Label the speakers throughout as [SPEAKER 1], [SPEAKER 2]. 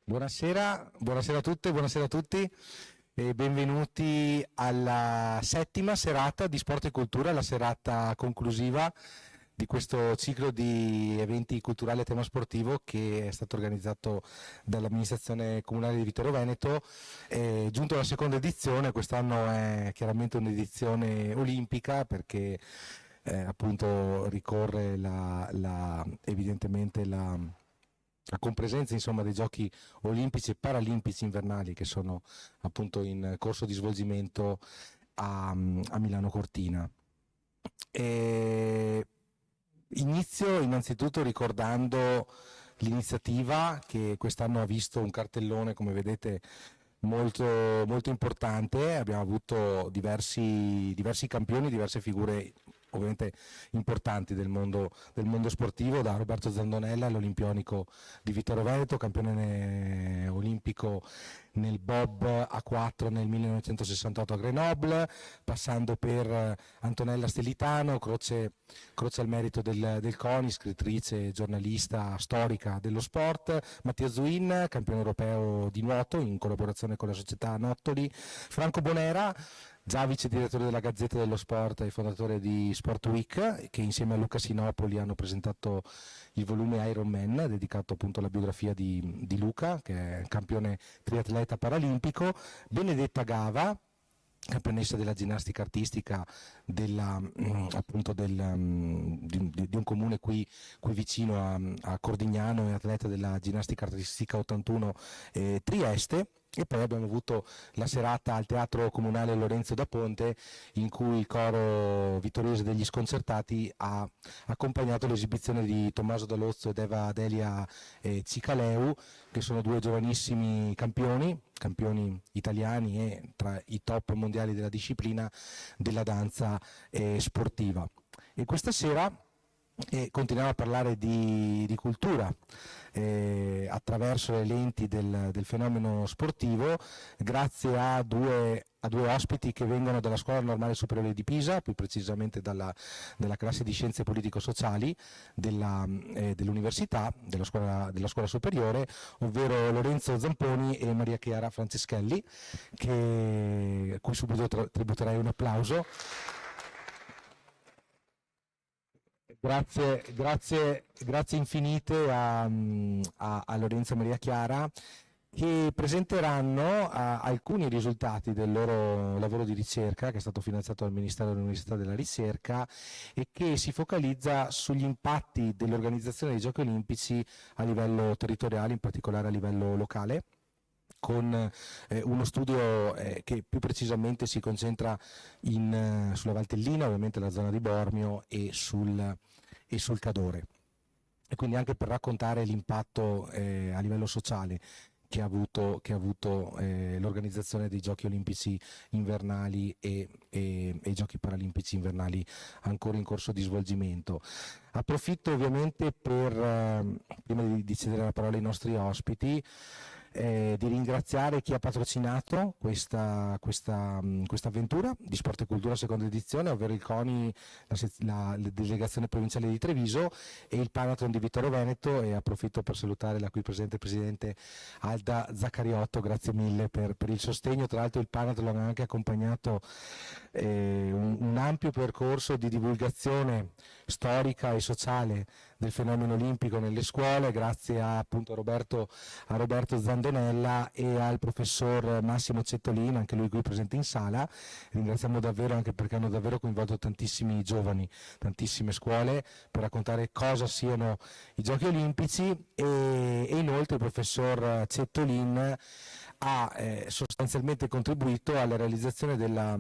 [SPEAKER 1] Buonasera a tutte, buonasera a tutti e benvenuti alla settima serata di Sport e Cultura, la serata conclusiva di questo ciclo di eventi culturali a tema sportivo che è stato organizzato dall'amministrazione comunale di Vittorio Veneto. È giunto alla seconda edizione, quest'anno è chiaramente un'edizione olimpica perché appunto ricorre evidentemente la compresenza insomma dei giochi olimpici e paralimpici invernali che sono appunto in corso di svolgimento a Milano Cortina. E inizio innanzitutto ricordando l'iniziativa che quest'anno ha visto un cartellone, come vedete, molto, molto importante. Abbiamo avuto diversi campioni, diverse figure ovviamente importanti del mondo sportivo, da Roberto Zandonella, l'olimpionico di Vittorio Veneto, campione olimpico nel bob a 4 nel 1968 a Grenoble, passando per Antonella Stellitano, croce al merito del CONI, scrittrice, giornalista, storica dello sport, Mattia Zuin, campione europeo di nuoto in collaborazione con la società Nottoli, Franco Bonera, già vice direttore della Gazzetta dello Sport e fondatore di Sport Week, che insieme a Luca Sinopoli hanno presentato il volume Iron Man, dedicato appunto alla biografia di Luca, che è campione triatleta paralimpico, Benedetta Gava, campionessa della ginnastica artistica appunto di un comune qui vicino a Cordignano e atleta della ginnastica artistica 81 Trieste. E poi abbiamo avuto la serata al Teatro Comunale Lorenzo da Ponte, in cui il coro vittoriese degli Sconcertati ha accompagnato l'esibizione di Tommaso D'Alozzo ed Eva Delia Cicaleu, che sono due giovanissimi campioni italiani e tra i top mondiali della disciplina della danza sportiva. E questa sera continuiamo a parlare di cultura attraverso le lenti del fenomeno sportivo, grazie a due ospiti che vengono dalla Scuola Normale Superiore di Pisa, più precisamente dalla classe di Scienze Politico-Sociali dell'Università, della scuola superiore, ovvero Lorenzo Zamponi e Maria Chiara Franceschelli, a cui subito tributerei un applauso. Grazie infinite a Lorenzo e Maria Chiara, che presenteranno alcuni risultati del loro lavoro di ricerca, che è stato finanziato dal Ministero dell'Università e della Ricerca e che si focalizza sugli impatti dell'organizzazione dei Giochi Olimpici a livello territoriale, in particolare a livello locale, con uno studio che più precisamente si concentra sulla Valtellina, ovviamente la zona di Bormio e sul Cadore, e quindi anche per raccontare l'impatto a livello sociale che ha avuto l'organizzazione dei Giochi Olimpici invernali e i Giochi Paralimpici invernali ancora in corso di svolgimento. Approfitto ovviamente prima di cedere la parola ai nostri ospiti, di ringraziare chi ha patrocinato questa avventura di Sport e Cultura seconda edizione, ovvero il CONI, la delegazione provinciale di Treviso e il Panathlon di Vittorio Veneto, e approfitto per salutare la qui presente presidente Alda Zaccariotto, grazie mille per il sostegno. Tra l'altro il Panathlon ha anche accompagnato un ampio percorso di divulgazione storica e sociale del fenomeno olimpico nelle scuole, grazie appunto a Roberto Zandonella e al professor Massimo Cettolin, anche lui qui presente in sala. Ringraziamo davvero, anche perché hanno davvero coinvolto tantissimi giovani, tantissime scuole, per raccontare cosa siano i Giochi Olimpici, e inoltre il professor Cettolin ha sostanzialmente contribuito alla realizzazione della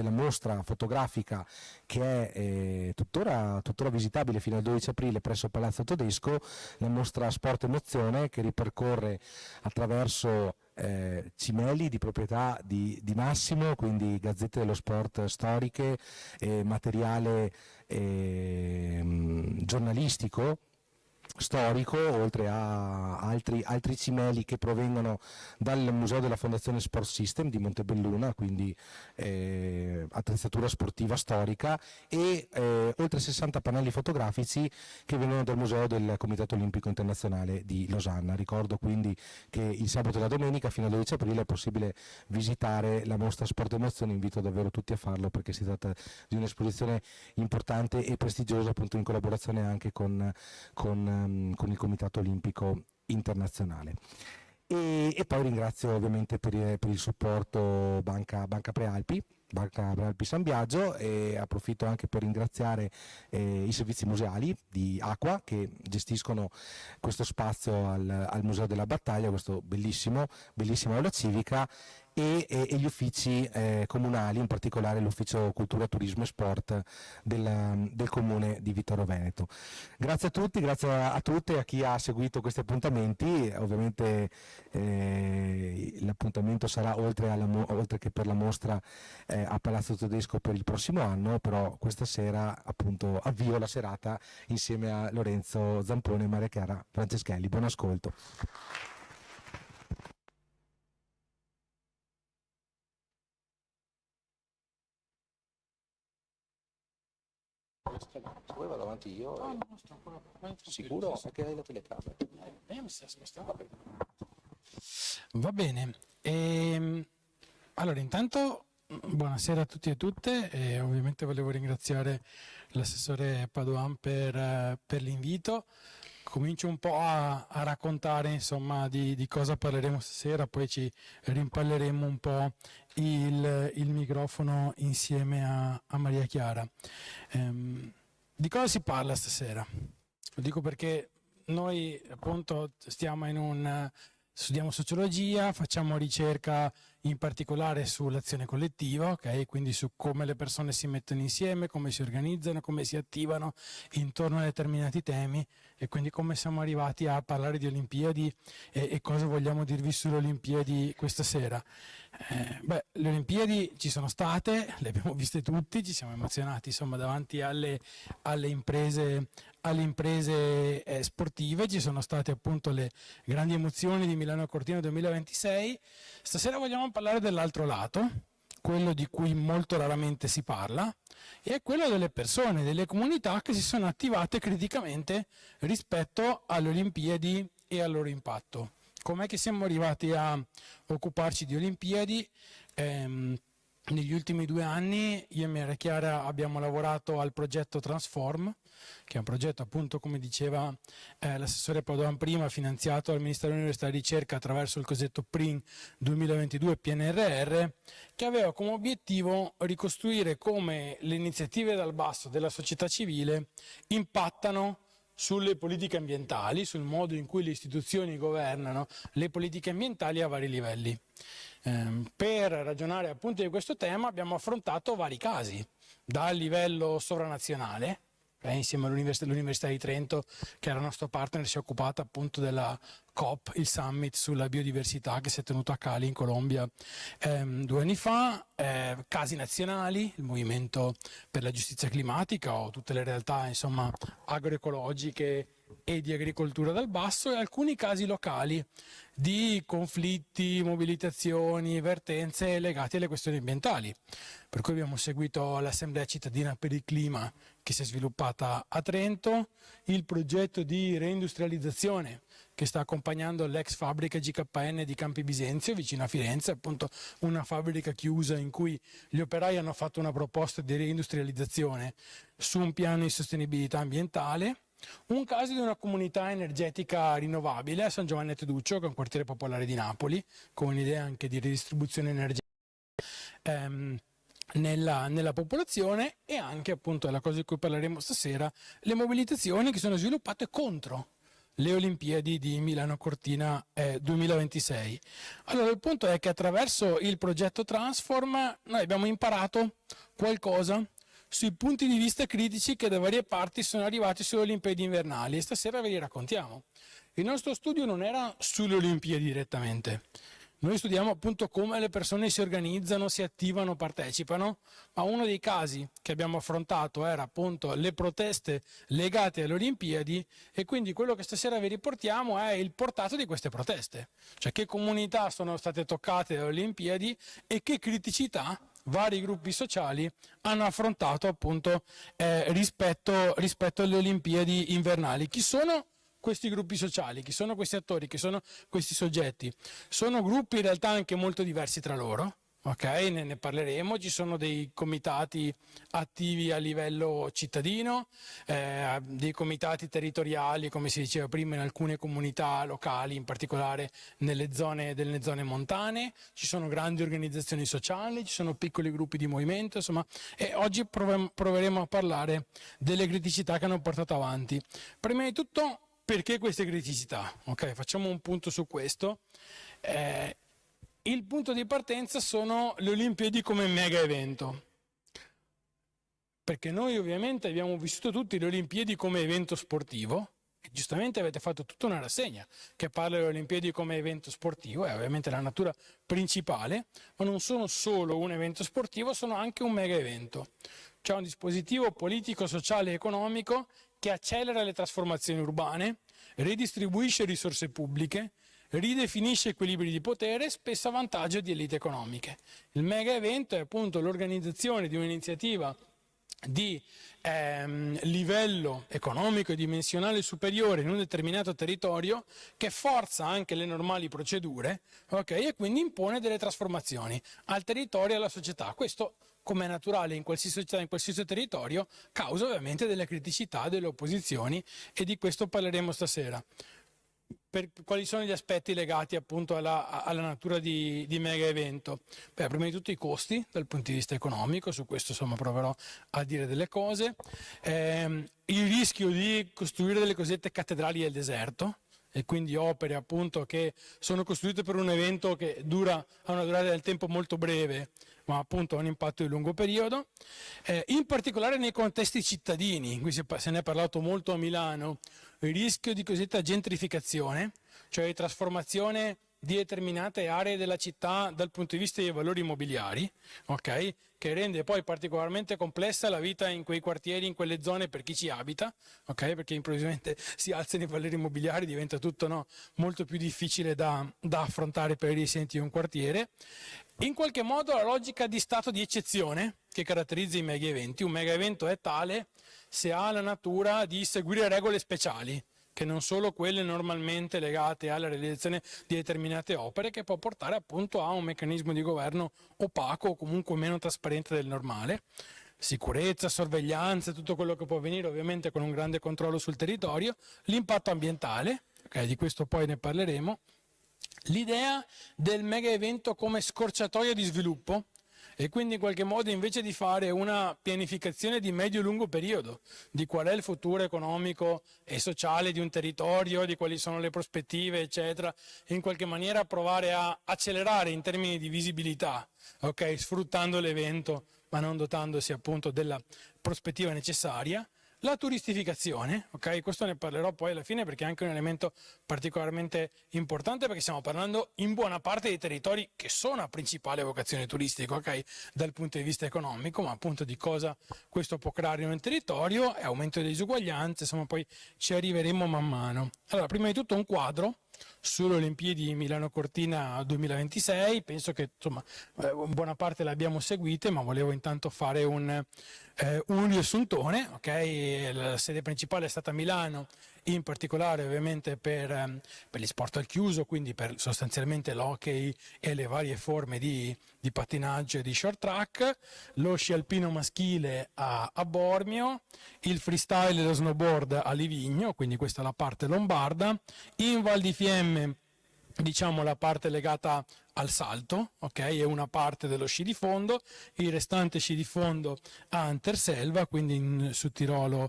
[SPEAKER 1] mostra fotografica, che è tuttora visitabile fino al 12 aprile presso Palazzo Todesco, la mostra Sport Emozione, che ripercorre attraverso cimeli di proprietà di Massimo, quindi gazzette dello sport storiche, materiale giornalistico storico, oltre a altri cimeli che provengono dal Museo della Fondazione Sport System di Montebelluna, quindi attrezzatura sportiva storica, e oltre 60 pannelli fotografici che vengono dal Museo del Comitato Olimpico Internazionale di Losanna. Ricordo quindi che il sabato e la domenica fino al 12 aprile è possibile visitare la mostra Sport Emozione. Invito davvero tutti a farlo, perché si tratta di un'esposizione importante e prestigiosa, appunto in collaborazione anche con il Comitato Olimpico Internazionale. E poi ringrazio ovviamente per il supporto Banca Prealpi, Banca Prealpi San Biagio, e approfitto anche per ringraziare i servizi museali di Acqua, che gestiscono questo spazio al Museo della Battaglia, questo bellissima aula civica, e gli uffici comunali, in particolare l'Ufficio Cultura, Turismo e Sport del Comune di Vittorio Veneto. Grazie a tutti, grazie a tutte e a chi ha seguito questi appuntamenti. Ovviamente l'appuntamento sarà oltre che per la mostra a Palazzo Tedesco per il prossimo anno, però questa sera appunto avvio la serata insieme a Lorenzo Zampone e Maria Chiara Franceschelli. Buon ascolto. Se vuoi vado avanti io.
[SPEAKER 2] No, no, sto ancora.
[SPEAKER 1] Sicuro? Perché hai la telecamera?
[SPEAKER 2] Mi sta spostando. Va bene. Allora, intanto buonasera a tutti e tutte, e ovviamente volevo ringraziare l'assessore Padoan per l'invito. Comincio un po' a raccontare insomma di cosa parleremo stasera, poi ci rimpalleremo un po' il microfono insieme a Maria Chiara. Di cosa si parla stasera? Lo dico perché noi appunto studiamo sociologia, facciamo ricerca in particolare sull'azione collettiva, okay? Quindi su come le persone si mettono insieme, come si organizzano, come si attivano intorno a determinati temi, e quindi come siamo arrivati a parlare di Olimpiadi e cosa vogliamo dirvi sulle Olimpiadi questa sera. Le Olimpiadi ci sono state, le abbiamo viste tutti, ci siamo emozionati insomma davanti alle imprese sportive, ci sono state appunto le grandi emozioni di Milano Cortina 2026. Stasera vogliamo parlare dell'altro lato, quello di cui molto raramente si parla, e è quello delle persone, delle comunità che si sono attivate criticamente rispetto alle Olimpiadi e al loro impatto. Com'è che siamo arrivati a occuparci di Olimpiadi? Negli ultimi 2 anni io e Maria Chiara abbiamo lavorato al progetto Transform, che è un progetto appunto, come diceva l'assessore Padoan prima, finanziato dal Ministero dell'Università e Ricerca attraverso il cosiddetto PRIN 2022 PNRR, che aveva come obiettivo ricostruire come le iniziative dal basso della società civile impattano sulle politiche ambientali, sul modo in cui le istituzioni governano le politiche ambientali a vari livelli. Per ragionare appunto di questo tema abbiamo affrontato vari casi, dal livello sovranazionale, insieme all'Università di Trento, che era il nostro partner, si è occupata appunto della COP, il summit sulla biodiversità che si è tenuto a Cali in Colombia 2 anni fa, casi nazionali, il Movimento per la Giustizia Climatica o tutte le realtà insomma agroecologiche e di agricoltura dal basso, e alcuni casi locali di conflitti, mobilitazioni, vertenze legate alle questioni ambientali. Per cui abbiamo seguito l'Assemblea cittadina per il clima che si è sviluppata a Trento, il progetto di reindustrializzazione che sta accompagnando l'ex fabbrica GKN di Campi Bisenzio vicino a Firenze, appunto una fabbrica chiusa in cui gli operai hanno fatto una proposta di reindustrializzazione su un piano di sostenibilità ambientale. Un caso di una comunità energetica rinnovabile a San Giovanni a Teduccio, che è un quartiere popolare di Napoli, con un'idea anche di ridistribuzione energetica nella popolazione, e anche appunto la cosa di cui parleremo stasera, le mobilitazioni che sono sviluppate contro le Olimpiadi di Milano Cortina 2026. Allora il punto è che attraverso il progetto Transform noi abbiamo imparato qualcosa sui punti di vista critici che da varie parti sono arrivati sulle Olimpiadi invernali, e stasera ve li raccontiamo. Il nostro studio non era sulle Olimpiadi direttamente, Noi studiamo appunto come le persone si organizzano, si attivano, partecipano, ma uno dei casi che abbiamo affrontato era appunto le proteste legate alle Olimpiadi, e quindi quello che stasera vi riportiamo è il portato di queste proteste, cioè che comunità sono state toccate dalle Olimpiadi e che criticità vari gruppi sociali hanno affrontato appunto rispetto alle Olimpiadi invernali. Chi sono questi gruppi sociali? Chi sono questi attori? Chi sono questi soggetti? Sono gruppi in realtà anche molto diversi tra loro, ok? Ne parleremo. Ci sono dei comitati attivi a livello cittadino, dei comitati territoriali, come si diceva prima, in alcune comunità locali, in particolare nelle zone montane. Ci sono grandi organizzazioni sociali, ci sono piccoli gruppi di movimento, insomma, e oggi proveremo a parlare delle criticità che hanno portato avanti. Prima di tutto, perché queste criticità? Ok, facciamo un punto su questo. Il punto di partenza sono le Olimpiadi come mega evento, perché noi ovviamente abbiamo vissuto tutti le Olimpiadi come evento sportivo, e giustamente avete fatto tutta una rassegna che parla delle Olimpiadi come evento sportivo, è ovviamente la natura principale, ma non sono solo un evento sportivo, sono anche un mega evento. C'è un dispositivo politico, sociale e economico che accelera le trasformazioni urbane, ridistribuisce risorse pubbliche, ridefinisce equilibri di potere, spesso a vantaggio di elite economiche. Il mega evento è appunto l'organizzazione di un'iniziativa di livello economico e dimensionale superiore in un determinato territorio, che forza anche le normali procedure, okay, e quindi impone delle trasformazioni al territorio e alla società. Questo, come è naturale in qualsiasi società, in qualsiasi territorio, causa ovviamente delle criticità, delle opposizioni, e di questo parleremo stasera. Quali sono gli aspetti legati appunto alla natura di mega evento? Beh, prima di tutto i costi dal punto di vista economico, su questo insomma proverò a dire delle cose, il rischio di costruire delle cosiddette cattedrali del deserto, e quindi opere appunto che sono costruite per un evento che ha una durata del tempo molto breve, ma appunto ha un impatto di lungo periodo, in particolare nei contesti cittadini. Qui se ne è parlato molto a Milano, il rischio di cosiddetta gentrificazione, cioè di trasformazione di determinate aree della città dal punto di vista dei valori immobiliari, okay? Che rende poi particolarmente complessa la vita in quei quartieri, in quelle zone per chi ci abita, okay? Perché improvvisamente si alzano i valori immobiliari, diventa tutto molto più difficile da affrontare per i residenti di un quartiere. In qualche modo la logica di stato di eccezione che caratterizza i mega eventi. Un mega evento è tale se ha la natura di seguire regole speciali, che non solo quelle normalmente legate alla realizzazione di determinate opere, che può portare appunto a un meccanismo di governo opaco o comunque meno trasparente del normale. Sicurezza, sorveglianza, tutto quello che può avvenire ovviamente con un grande controllo sul territorio. L'impatto ambientale, okay, di questo poi ne parleremo. L'idea del mega evento come scorciatoia di sviluppo, e quindi in qualche modo invece di fare una pianificazione di medio-lungo periodo di qual è il futuro economico e sociale di un territorio, di quali sono le prospettive eccetera, in qualche maniera provare a accelerare in termini di visibilità, okay, sfruttando l'evento ma non dotandosi appunto della prospettiva necessaria. La turistificazione, ok? Questo ne parlerò poi alla fine perché è anche un elemento particolarmente importante, perché stiamo parlando in buona parte di territori che sono a principale vocazione turistica, ok? Dal punto di vista economico, ma appunto di cosa questo può creare in un territorio, è aumento delle disuguaglianze, insomma poi ci arriveremo man mano. Allora, prima di tutto un quadro sulle Olimpiadi Milano-Cortina 2026, penso che insomma buona parte le abbiamo seguite, ma volevo intanto fare un riassuntone, okay? La sede principale è stata a Milano, in particolare ovviamente per gli sport al chiuso, quindi per sostanzialmente l'hockey e le varie forme di pattinaggio e di short track, lo sci alpino maschile a Bormio, il freestyle e lo snowboard a Livigno, quindi questa è la parte lombarda, in Val di Fiemme diciamo la parte legata al salto, ok, è una parte dello sci di fondo, il restante sci di fondo a Anterselva, quindi in Sudtirolo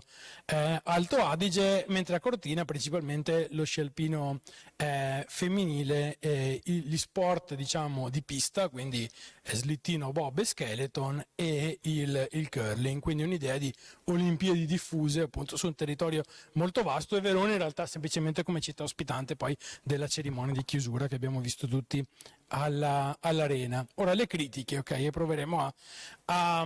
[SPEAKER 2] Alto Adige, mentre a Cortina principalmente lo sci alpino femminile, gli sport diciamo di pista, quindi slittino, bob e skeleton, e il curling, quindi un'idea di Olimpiadi diffuse appunto su un territorio molto vasto, e Verona in realtà semplicemente come città ospitante poi della cerimonia di chiusura che abbiamo visto tutti all'arena. Ora le critiche, ok, e proveremo a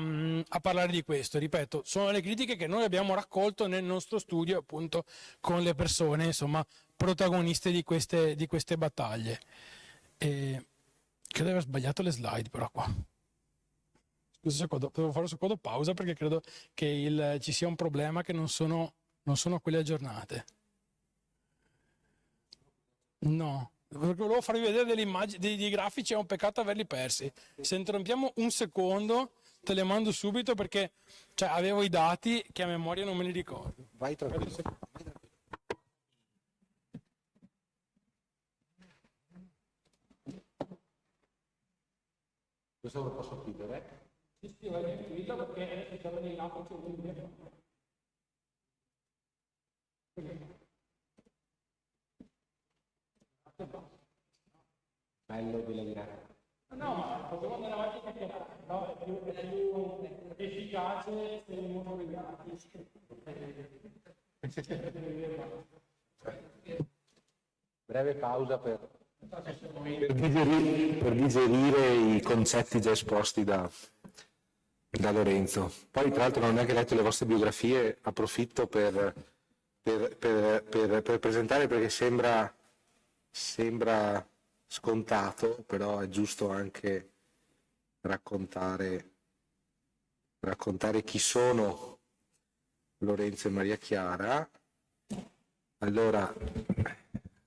[SPEAKER 2] parlare di questo. Ripeto, sono le critiche che noi abbiamo raccolto nel nostro studio appunto con le persone, insomma, protagoniste di queste battaglie. Credo di aver sbagliato le slide però qua. Scusa un secondo, devo fare un secondo pausa perché credo che ci sia un problema che non sono quelle aggiornate. No, perché volevo farvi vedere delle immagini, dei grafici, è un peccato averli persi. Se interrompiamo un secondo, te le mando subito perché avevo i dati che a memoria non me li ricordo.
[SPEAKER 1] Vai tranquillo. Questo lo posso chiudere?
[SPEAKER 2] Sì, vai tranquillo perché c'erano dei grafici
[SPEAKER 1] Bello di leggere.
[SPEAKER 2] no, ma possiamo andare avanti perché no, è più efficace se li muovono i grafici.
[SPEAKER 1] Breve pausa per digerire i concetti già esposti da Lorenzo. Poi tra l'altro non è che ho letto le vostre biografie, approfitto per presentare perché sembra scontato, però è giusto anche raccontare chi sono Lorenzo e Maria Chiara. Allora,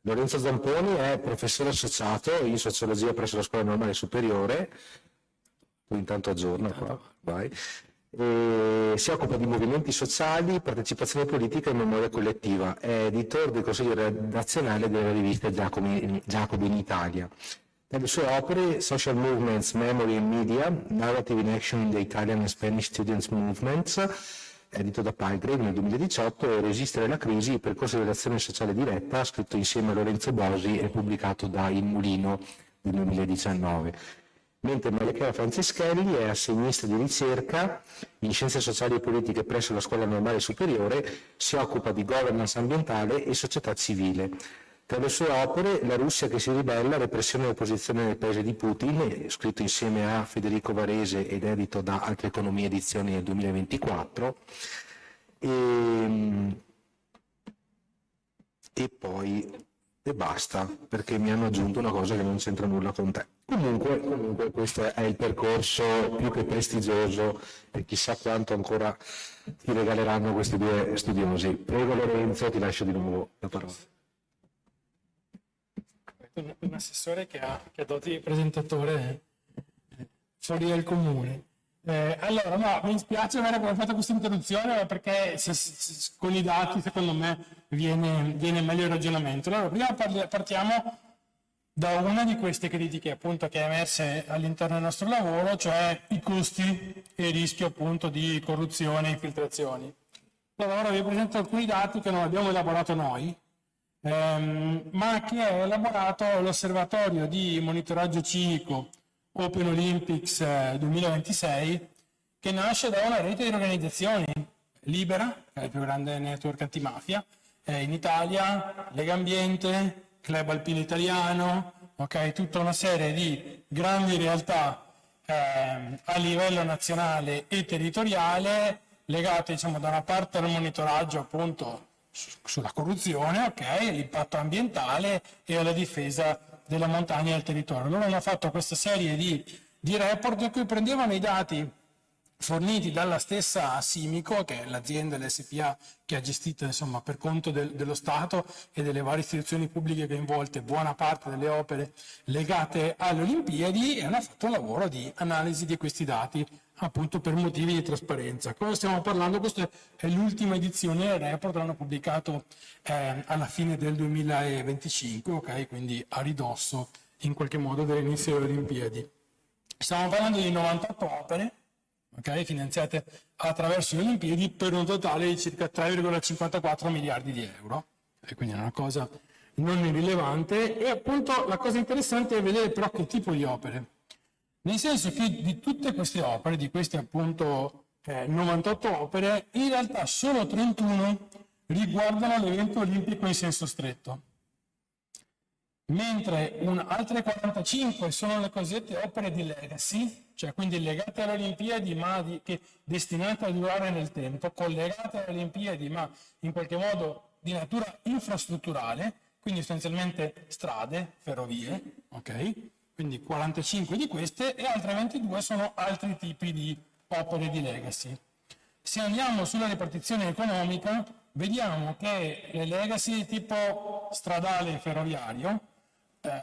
[SPEAKER 1] Lorenzo Zamponi è professore associato in sociologia presso la Scuola Normale Superiore, tu intanto aggiorna qua, vai. Si occupa di movimenti sociali, partecipazione politica e memoria collettiva, è editore del consiglio redazionale della rivista Giacobi in Italia. Tra le sue opere Social Movements, Memory and Media, Narrative in Action in the Italian and Spanish Students Movements, edito da Palgrave nel 2018, e Resistere alla crisi, il percorso di azione sociale diretta, scritto insieme a Lorenzo Bosi e pubblicato da Il Mulino nel 2019. Mentre Maria Chiara Franceschelli è assegnista di ricerca in scienze sociali e politiche presso la Scuola Normale Superiore, si occupa di governance ambientale e società civile. Tra le sue opere, La Russia che si ribella, repressione e opposizione nel paese di Putin, scritto insieme a Federico Varese ed edito da Altre Economie Edizioni nel 2024, e poi basta, perché mi hanno aggiunto una cosa che non c'entra nulla con te. Comunque questo è il percorso più che prestigioso e chissà quanto ancora ti regaleranno questi due studiosi. Prego Lorenzo, ti lascio di nuovo la parola.
[SPEAKER 2] Un assessore che ha doti di presentatore fuori dal comune. Allora, no, mi spiace aver fatto questa introduzione perché con i dati secondo me viene meglio il ragionamento. Allora, prima partiamo da una di queste critiche appunto che è emerse all'interno del nostro lavoro, cioè i costi e il rischio appunto di corruzione e infiltrazioni. Allora, ora vi presento alcuni dati che non abbiamo elaborato noi, ma che ha elaborato l'osservatorio di monitoraggio civico Open Olympics 2026, che nasce da una rete di organizzazioni Libera, che è il più grande network antimafia in Italia, Lega Ambiente, Club Alpino Italiano, okay, tutta una serie di grandi realtà a livello nazionale e territoriale legate, diciamo, da una parte al monitoraggio appunto sulla corruzione, okay, l'impatto ambientale e alla difesa della montagna e del territorio. Loro hanno fatto questa serie di report in cui prendevano i dati forniti dalla stessa Simico, che è l'azienda, l'SPA, che ha gestito, insomma, per conto dello Stato e delle varie istituzioni pubbliche coinvolte buona parte delle opere legate alle Olimpiadi, e hanno fatto un lavoro di analisi di questi dati appunto per motivi di trasparenza. Cosa stiamo parlando? Questa è l'ultima edizione del report, l'hanno pubblicato alla fine del 2025, okay? Quindi a ridosso in qualche modo dell'inizio delle Olimpiadi. Stiamo parlando di 98 opere, okay, finanziate attraverso le Olimpiadi per un totale di circa 3,54 miliardi di euro, e quindi è una cosa non irrilevante. E appunto la cosa interessante è vedere però che tipo di opere, nel senso che di tutte queste opere, di queste appunto 98 opere, in realtà solo 31 riguardano l'evento olimpico in senso stretto. mentre altre 45 sono le cosiddette opere di legacy, cioè quindi legate alle Olimpiadi ma destinate a durare nel tempo, collegate alle Olimpiadi ma in qualche modo di natura infrastrutturale, quindi essenzialmente strade, ferrovie, ok? Quindi 45 di queste e altre 22 sono altri tipi di opere di legacy. Se andiamo sulla ripartizione economica, vediamo che le legacy tipo stradale e ferroviario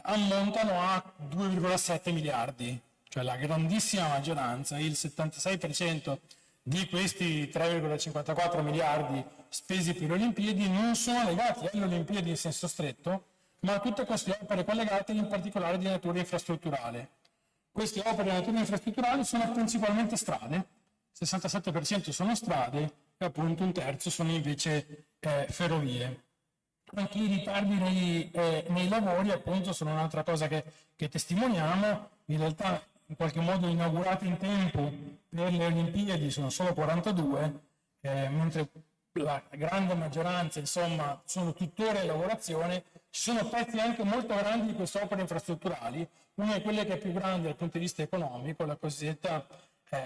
[SPEAKER 2] ammontano a 2,7 miliardi, cioè la grandissima maggioranza, il 76% di questi 3,54 miliardi spesi per le Olimpiadi non sono legati alle Olimpiadi in senso stretto, ma a tutte queste opere collegate in particolare di natura infrastrutturale. Queste opere di natura infrastrutturale sono principalmente strade, 67% sono strade e appunto un terzo sono invece ferrovie. Anche i ritardi nei lavori appunto sono un'altra cosa che testimoniamo, in realtà in qualche modo inaugurati in tempo per le Olimpiadi sono solo 42, mentre la grande maggioranza insomma sono tuttora in lavorazione. Ci sono pezzi anche molto grandi di queste opere infrastrutturali, una di quelle che è più grande dal punto di vista economico, la cosiddetta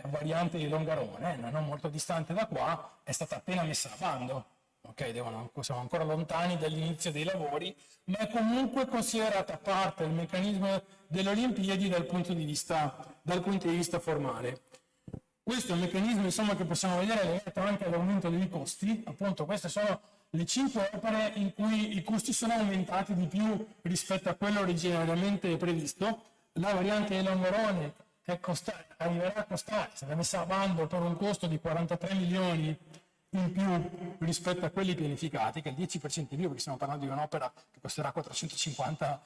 [SPEAKER 2] variante di Longarone, non molto distante da qua, è stata appena messa a bando. Ok, siamo ancora lontani dall'inizio dei lavori, ma è comunque considerata parte del meccanismo delle Olimpiadi dal punto di vista formale. Questo è un meccanismo insomma, che possiamo vedere legato anche all'aumento dei costi. Appunto, queste sono le 5 opere in cui i costi sono aumentati di più rispetto a quello originariamente previsto. La variante di Longarone arriverà a costare, sarà messa a bando per un costo di 43 milioni in più rispetto a quelli pianificati, che è il 10% in più, perché stiamo parlando di un'opera che costerà 450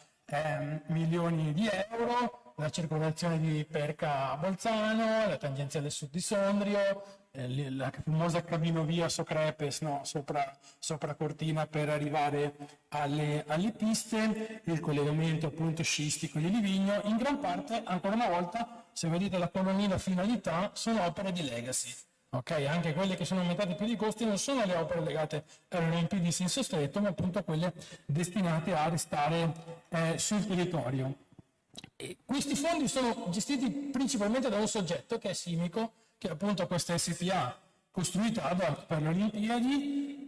[SPEAKER 2] milioni di euro, la circolazione di Perca a Bolzano, la tangenziale sud di Sondrio, la famosa cabinovia Socrepes, sopra Cortina per arrivare alle piste, il collegamento appunto sciistico di Livigno. In gran parte, ancora una volta, se vedete la colonnina finalità, sono opere di legacy. Ok, anche quelle che sono aumentate più di costi non sono le opere legate alle Olimpiadi in senso stretto, ma appunto quelle destinate a restare sul territorio. E questi fondi sono gestiti principalmente da un soggetto che è Simico, che è appunto questa SPA costruita per le Olimpiadi,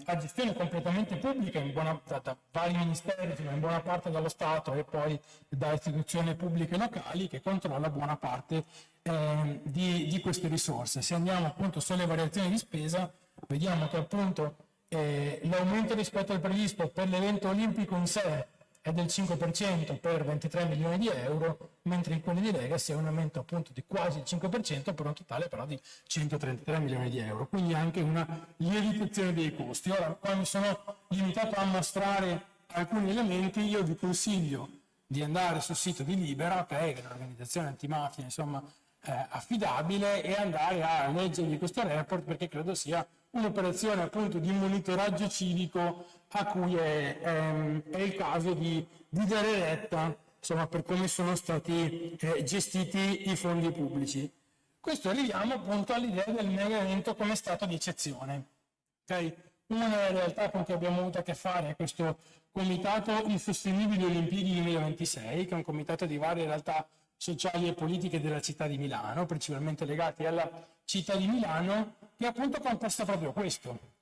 [SPEAKER 2] a gestione completamente pubblica da vari ministeri, in buona parte dallo Stato e poi da istituzioni pubbliche locali, che controlla buona parte di queste risorse. Se andiamo appunto sulle variazioni di spesa, vediamo che appunto l'aumento rispetto al previsto per l'evento olimpico in sé è del 5% per 23 milioni di euro, mentre in quelli di Legacy è un aumento appunto di quasi il 5% per un totale però di 133 milioni di euro, quindi anche una lievitazione dei costi. Ora, qua mi sono limitato a mostrare alcuni elementi, io vi consiglio di andare sul sito di Libera, che è un'organizzazione antimafia, insomma, affidabile, e andare a leggervi questo report, perché credo sia un'operazione appunto di monitoraggio civico a cui è il caso di dare retta, insomma, per come sono stati gestiti i fondi pubblici. Questo arriviamo appunto all'idea del mega evento come stato di eccezione. Okay? Una delle realtà con cui abbiamo avuto a che fare è questo Comitato Insostenibili Olimpiadi 2026, che è un comitato di varie realtà sociali e politiche della città di Milano, principalmente legati alla città di Milano, che appunto contesta proprio questo.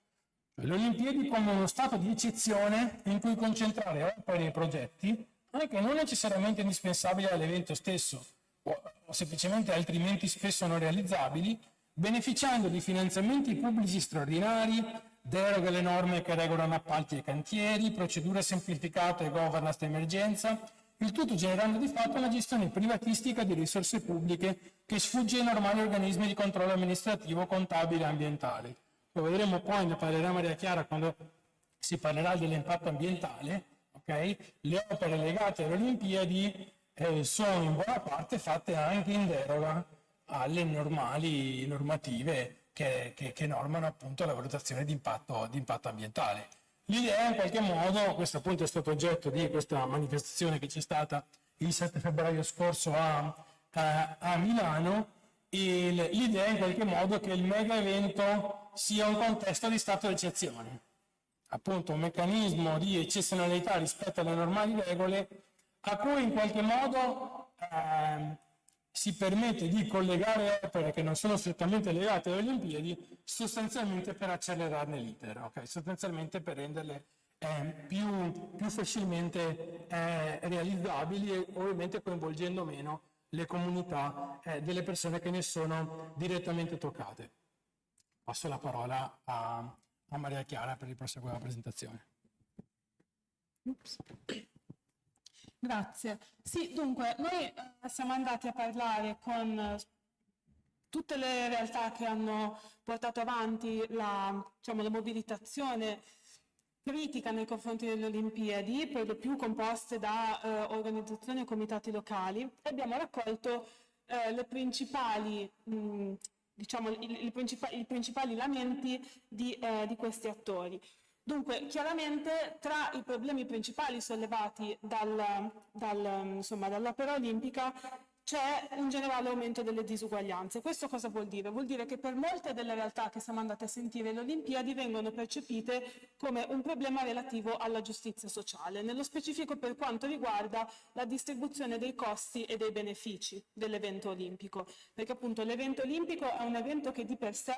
[SPEAKER 2] Le Olimpiadi come uno stato di eccezione in cui concentrare opere e progetti, anche non necessariamente indispensabili all'evento stesso, o semplicemente altrimenti spesso non realizzabili, beneficiando di finanziamenti pubblici straordinari, deroghe alle norme che regolano appalti e cantieri, procedure semplificate e governance d'emergenza, il tutto generando di fatto una gestione privatistica di risorse pubbliche che sfugge ai normali organismi di controllo amministrativo, contabile e ambientale. Lo vedremo poi, ne parlerà Maria Chiara quando si parlerà dell'impatto ambientale. Okay? Le opere legate alle Olimpiadi sono in buona parte fatte anche in deroga alle normali normative che normano appunto la valutazione di impatto ambientale. L'idea in qualche modo, questo appunto è stato oggetto di questa manifestazione che c'è stata il 7 febbraio scorso a Milano, e l'idea in qualche modo che il mega evento sia un contesto di stato d'eccezione. appunto un meccanismo di eccezionalità rispetto alle normali regole a cui in qualche modo si permette di collegare opere che non sono strettamente legate alle Olimpiadi, sostanzialmente per accelerarne l'iter, okay? Sostanzialmente per renderle più facilmente realizzabili e ovviamente coinvolgendo meno le comunità delle persone che ne sono direttamente toccate. Passo la parola a Maria Chiara per il proseguo della presentazione.
[SPEAKER 3] Ups. Grazie. Sì, dunque, noi siamo andati a parlare con tutte le realtà che hanno portato avanti la mobilitazione critica nei confronti delle Olimpiadi, per lo più composte da organizzazioni e comitati locali, e abbiamo raccolto le principali, i principali lamenti di questi attori. Dunque, chiaramente tra i problemi principali sollevati dall'opera olimpica c'è un generale aumento delle disuguaglianze. Questo cosa vuol dire? Vuol dire che per molte delle realtà che siamo andate a sentire le Olimpiadi vengono percepite come un problema relativo alla giustizia sociale, nello specifico per quanto riguarda la distribuzione dei costi e dei benefici dell'evento olimpico, perché appunto l'evento olimpico è un evento che di per sé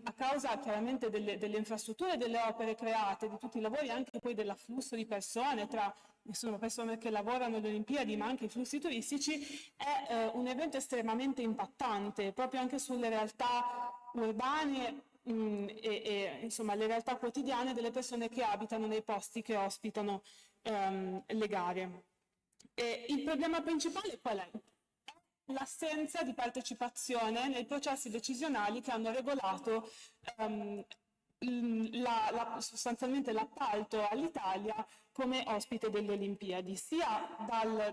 [SPEAKER 3] a causa chiaramente delle infrastrutture, delle opere create, di tutti i lavori, anche poi dell'afflusso di persone, sono persone che lavorano alle Olimpiadi, ma anche i flussi turistici, è un evento estremamente impattante, proprio anche sulle realtà urbane e insomma le realtà quotidiane delle persone che abitano nei posti che ospitano le gare. E il problema principale qual è? L'assenza di partecipazione nei processi decisionali che hanno regolato sostanzialmente l'appalto all'Italia come ospite delle Olimpiadi, sia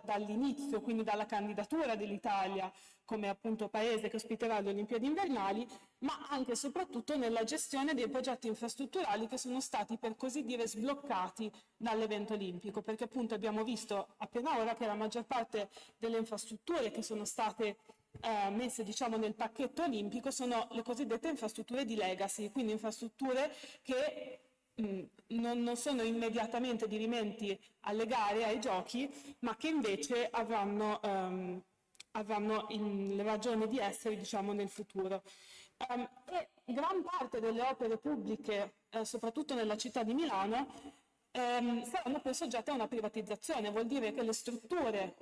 [SPEAKER 3] dall'inizio, quindi dalla candidatura dell'Italia come appunto paese che ospiterà le Olimpiadi invernali, ma anche e soprattutto nella gestione dei progetti infrastrutturali che sono stati per così dire sbloccati dall'evento olimpico, perché appunto abbiamo visto appena ora che la maggior parte delle infrastrutture che sono state messe nel pacchetto olimpico sono le cosiddette infrastrutture di legacy, quindi infrastrutture che non sono immediatamente dirimenti alle gare, ai giochi, ma che invece avranno le ragioni di essere nel futuro. E gran parte delle opere pubbliche, soprattutto nella città di Milano, saranno poi soggette a una privatizzazione, vuol dire che le strutture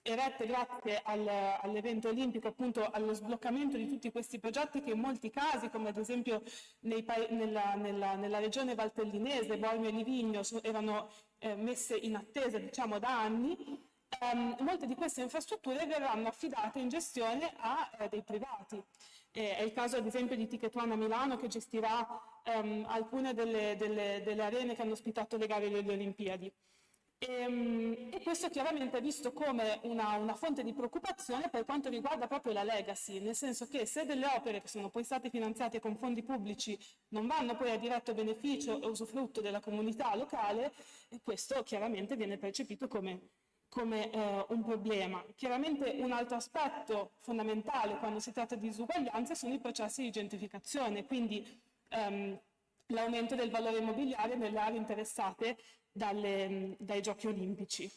[SPEAKER 3] erette grazie all'evento olimpico, appunto allo sbloccamento di tutti questi progetti che in molti casi, come ad esempio nella regione valtellinese, Bormio e Livigno, erano messe in attesa da anni, molte di queste infrastrutture verranno affidate in gestione a dei privati. È il caso ad esempio di Ticket One a Milano che gestirà alcune delle arene che hanno ospitato le gare delle Olimpiadi. E questo chiaramente è visto come una fonte di preoccupazione per quanto riguarda proprio la legacy, nel senso che se delle opere che sono poi state finanziate con fondi pubblici non vanno poi a diretto beneficio e usufrutto della comunità locale, questo chiaramente viene percepito come un problema. Chiaramente un altro aspetto fondamentale quando si tratta di disuguaglianze sono i processi di gentrificazione, quindi l'aumento del valore immobiliare nelle aree interessate dai giochi olimpici,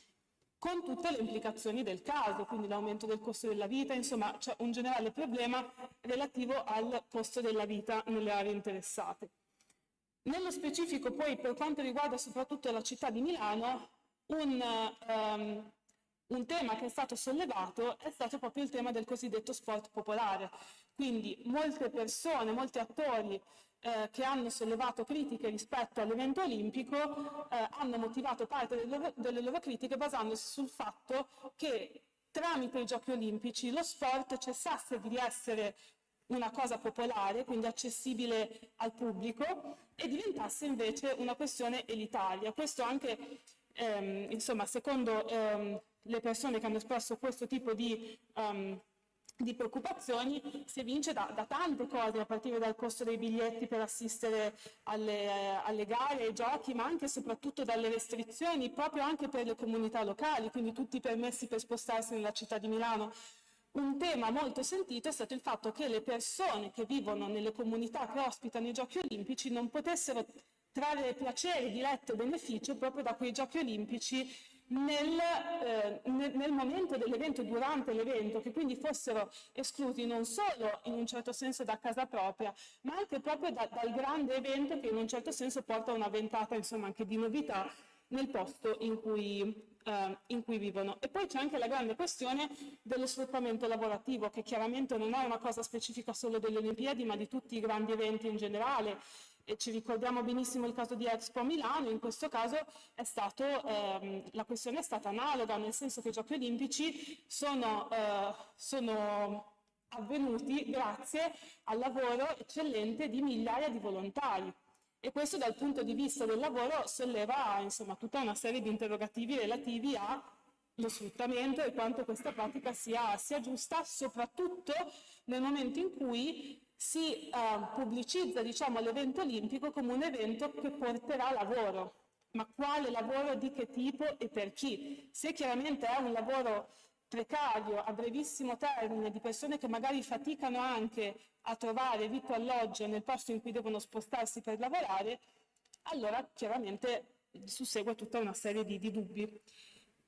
[SPEAKER 3] con tutte le implicazioni del caso, quindi l'aumento del costo della vita, insomma c'è un generale problema relativo al costo della vita nelle aree interessate. Nello specifico poi per quanto riguarda soprattutto la città di Milano, un tema che è stato sollevato è stato proprio il tema del cosiddetto sport popolare. Quindi molte persone, molti attori che hanno sollevato critiche rispetto all'evento olimpico hanno motivato parte delle loro critiche basandosi sul fatto che tramite i giochi olimpici lo sport cessasse di essere una cosa popolare, quindi accessibile al pubblico, e diventasse invece una questione elitaria. Questo anche secondo le persone che hanno espresso questo tipo di preoccupazioni si evince da tante cose, a partire dal costo dei biglietti per assistere alle gare, ai giochi, ma anche e soprattutto dalle restrizioni proprio anche per le comunità locali, quindi tutti i permessi per spostarsi nella città di Milano Un tema molto sentito è stato il fatto che le persone che vivono nelle comunità che ospitano i Giochi Olimpici non potessero trarre piacere, diletto e beneficio proprio da quei Giochi Olimpici nel momento dell'evento, durante l'evento, che quindi fossero esclusi non solo in un certo senso da casa propria, ma anche proprio dal grande evento che in un certo senso porta una ventata, insomma, anche di novità nel posto in cui vivono. E poi c'è anche la grande questione dello sfruttamento lavorativo, che chiaramente non è una cosa specifica solo delle Olimpiadi, ma di tutti i grandi eventi in generale. E ci ricordiamo benissimo il caso di Expo Milano. In questo caso la questione è stata analoga, nel senso che i Giochi Olimpici sono avvenuti grazie al lavoro eccellente di migliaia di volontari. E questo dal punto di vista del lavoro solleva, insomma, tutta una serie di interrogativi relativi allo sfruttamento e quanto questa pratica sia giusta, soprattutto nel momento in cui si pubblicizza, diciamo, l'evento olimpico come un evento che porterà lavoro. Ma quale lavoro, di che tipo e per chi? Se chiaramente è un lavoro precario, a brevissimo termine, di persone che magari faticano anche a trovare vitto e alloggio nel posto in cui devono spostarsi per lavorare, allora chiaramente sussegue tutta una serie di dubbi.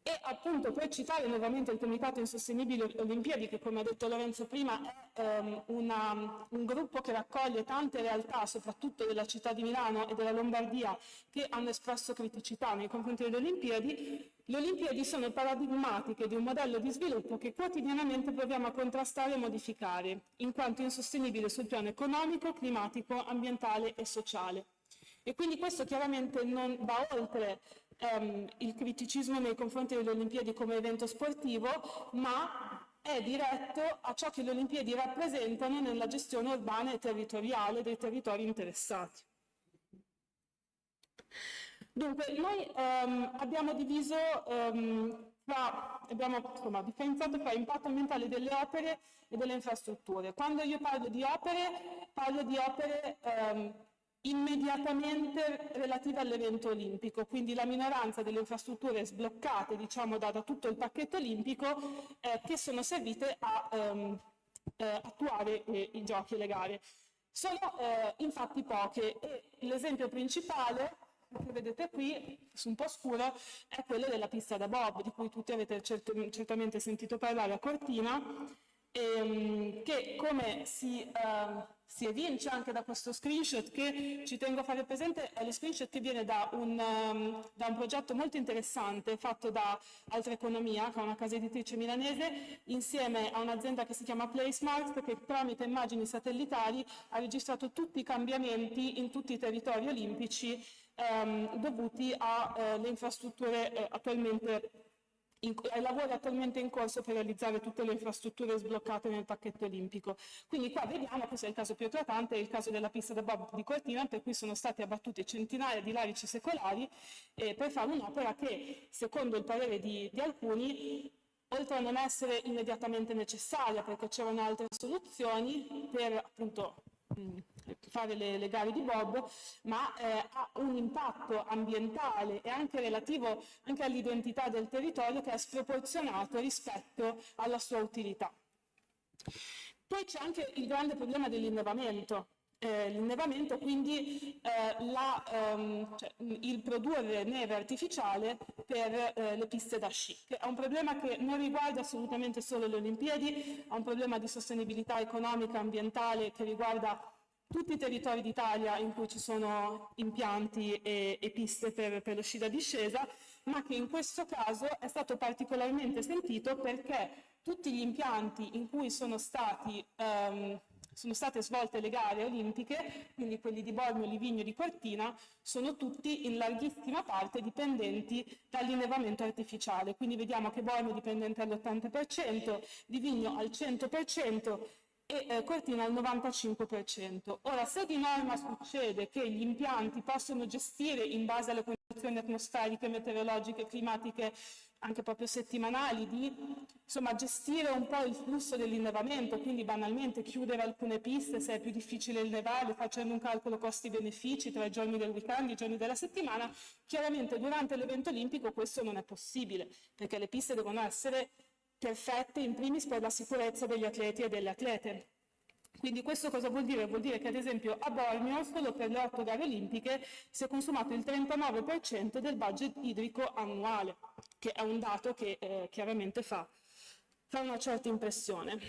[SPEAKER 3] E appunto, per citare nuovamente il Comitato Insostenibili Olimpiadi, che come ha detto Lorenzo prima è un gruppo che raccoglie tante realtà, soprattutto della città di Milano e della Lombardia, che hanno espresso criticità nei confronti delle Olimpiadi, le Olimpiadi sono paradigmatiche di un modello di sviluppo che quotidianamente proviamo a contrastare e modificare, in quanto insostenibile sul piano economico, climatico, ambientale e sociale. E quindi questo chiaramente non va oltre il criticismo nei confronti delle Olimpiadi come evento sportivo, ma è diretto a ciò che le Olimpiadi rappresentano nella gestione urbana e territoriale dei territori interessati. Dunque, noi abbiamo diviso, abbiamo differenziato tra impatto ambientale delle opere e delle infrastrutture. Quando io parlo di opere immediatamente relative all'evento olimpico, quindi la minoranza delle infrastrutture sbloccate, diciamo, da tutto il pacchetto olimpico, che sono servite a attuare i giochi e le gare. Sono infatti poche e l'esempio principale che vedete qui, su un po' scuro, è quello della pista da bob, di cui tutti avete certamente sentito parlare a Cortina, che come si evince anche da questo screenshot, che ci tengo a fare presente, è lo screenshot che viene da un progetto molto interessante fatto da Altra Economia, che è una casa editrice milanese, insieme a un'azienda che si chiama PlaySmart, che tramite immagini satellitari ha registrato tutti i cambiamenti in tutti i territori olimpici dovuti alle infrastrutture ai lavori attualmente in corso per realizzare tutte le infrastrutture sbloccate nel pacchetto olimpico. Quindi qua vediamo, questo è il caso più eclatante, è il caso della pista da bob di Cortina, per cui sono stati abbattuti centinaia di larici secolari per fare un'opera che, secondo il parere di alcuni, oltre a non essere immediatamente necessaria, perché c'erano altre soluzioni per appunto fare le gare di bob, ma ha un impatto ambientale e anche relativo anche all'identità del territorio che è sproporzionato rispetto alla sua utilità. Poi c'è anche il grande problema dell'innevamento. L'innevamento, quindi il produrre neve artificiale per le piste da sci, che è un problema che non riguarda assolutamente solo le Olimpiadi, è un problema di sostenibilità economica e ambientale che riguarda tutti i territori d'Italia in cui ci sono impianti e piste per lo sci da discesa, ma che in questo caso è stato particolarmente sentito perché tutti gli impianti in cui sono state svolte le gare olimpiche, quindi quelli di Bormio, Livigno e di Cortina, sono tutti in larghissima parte dipendenti dall'innevamento artificiale. Quindi vediamo che Bormio è dipendente all'80%, Livigno al 100%, e Cortina al 95%. Ora, se di norma succede che gli impianti possono gestire, in base alle condizioni atmosferiche, meteorologiche, climatiche, anche proprio settimanali, di gestire un po' il flusso dell'innevamento, quindi banalmente chiudere alcune piste se è più difficile il nevare, facendo un calcolo costi-benefici tra i giorni del weekend, i giorni della settimana, chiaramente durante l'evento olimpico questo non è possibile, perché le piste devono essere perfette, in primis per la sicurezza degli atleti e delle atlete. Quindi questo cosa vuol dire? Vuol dire che ad esempio a Bormio, solo per le 8 gare olimpiche, si è consumato il 39% del budget idrico annuale, che è un dato che chiaramente fa una certa impressione.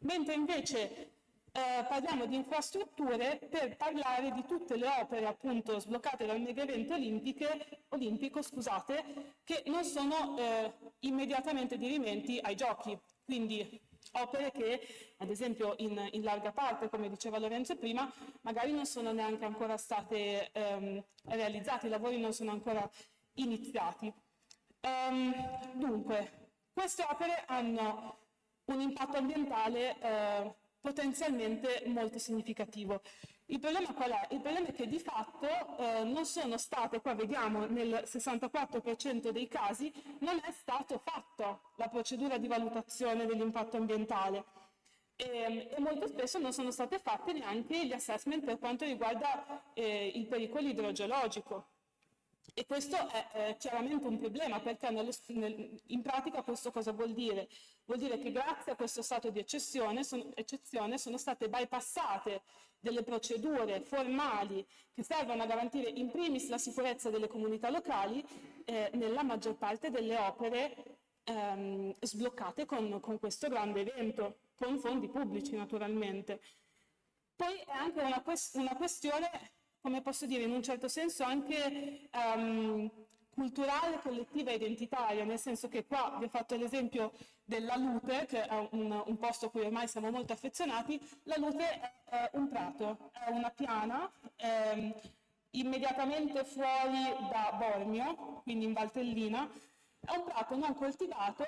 [SPEAKER 3] Mentre invece parliamo di infrastrutture per parlare di tutte le opere appunto sbloccate dal mega evento olimpico, che non sono immediatamente dirimenti ai giochi. Quindi opere che, ad esempio, in larga parte, come diceva Lorenzo prima, magari non sono neanche ancora state realizzate, i lavori non sono ancora iniziati. Dunque, queste opere hanno un impatto ambientale potenzialmente molto significativo. Il problema qual è? Il problema è che di fatto non sono state, qua vediamo nel 64% dei casi, non è stato fatto la procedura di valutazione dell'impatto ambientale e molto spesso non sono state fatte neanche gli assessment per quanto riguarda il pericolo idrogeologico. E questo è chiaramente un problema, perché in pratica questo cosa vuol dire? Vuol dire che grazie a questo stato di eccezione sono state bypassate delle procedure formali che servono a garantire in primis la sicurezza delle comunità locali nella maggior parte delle opere sbloccate con questo grande evento, con fondi pubblici naturalmente. Poi è anche una questione, come posso dire, in un certo senso anche culturale, collettiva e identitaria, nel senso che qua vi ho fatto l'esempio della Lute, che è un posto a cui ormai siamo molto affezionati. La Lute è un prato, è una piana immediatamente fuori da Bormio, quindi in Valtellina. È un prato non coltivato,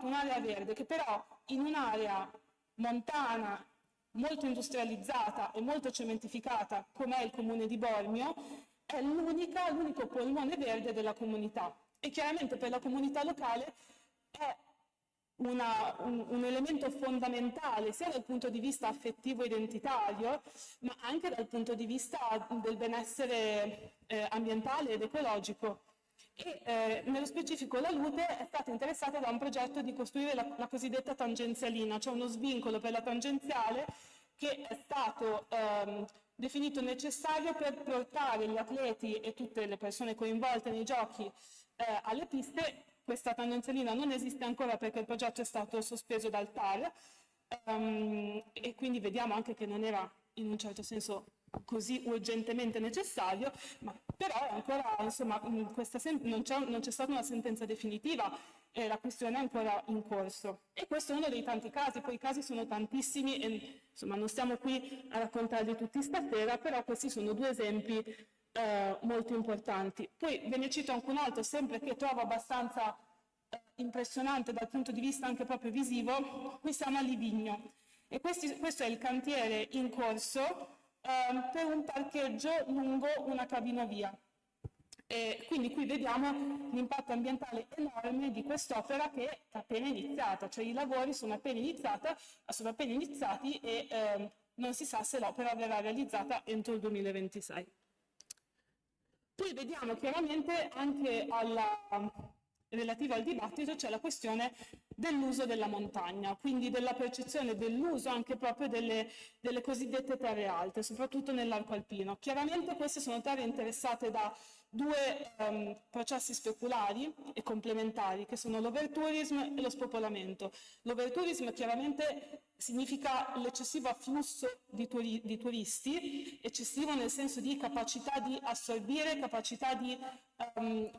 [SPEAKER 3] un'area verde, che però in un'area montana molto industrializzata e molto cementificata come è il comune di Bormio, è l'unico polmone verde della comunità e chiaramente per la comunità locale è un elemento fondamentale sia dal punto di vista affettivo identitario ma anche dal punto di vista del benessere ambientale ed ecologico. E nello specifico la Lute è stata interessata da un progetto di costruire la cosiddetta tangenzialina, cioè uno svincolo per la tangenziale che è stato definito necessario per portare gli atleti e tutte le persone coinvolte nei giochi alle piste. Questa tangenzialina non esiste ancora perché il progetto è stato sospeso dal TAR e quindi vediamo anche che non era in un certo senso così urgentemente necessario, ma però ancora insomma non c'è stata una sentenza definitiva e la questione è ancora in corso. E questo è uno dei tanti casi, poi i casi sono tantissimi e insomma non stiamo qui a raccontarli tutti stasera, però questi sono due esempi molto importanti. Poi ve ne cito anche un altro, sempre che trovo abbastanza impressionante dal punto di vista anche proprio visivo. Qui siamo a Livigno e questo è il cantiere in corso per un parcheggio lungo una cabinovia. E quindi qui vediamo l'impatto ambientale enorme di quest'opera che è appena iniziata, cioè i lavori sono appena iniziati e non si sa se l'opera verrà realizzata entro il 2026. Poi vediamo chiaramente anche relativa al dibattito c'è la questione dell'uso della montagna, quindi della percezione dell'uso anche proprio delle cosiddette terre alte, soprattutto nell'arco alpino. Chiaramente queste sono terre interessate da due processi speculari e complementari, che sono l'overtourism e lo spopolamento. L'overtourism chiaramente significa l'eccessivo afflusso di turisti, eccessivo nel senso di capacità di assorbire, capacità di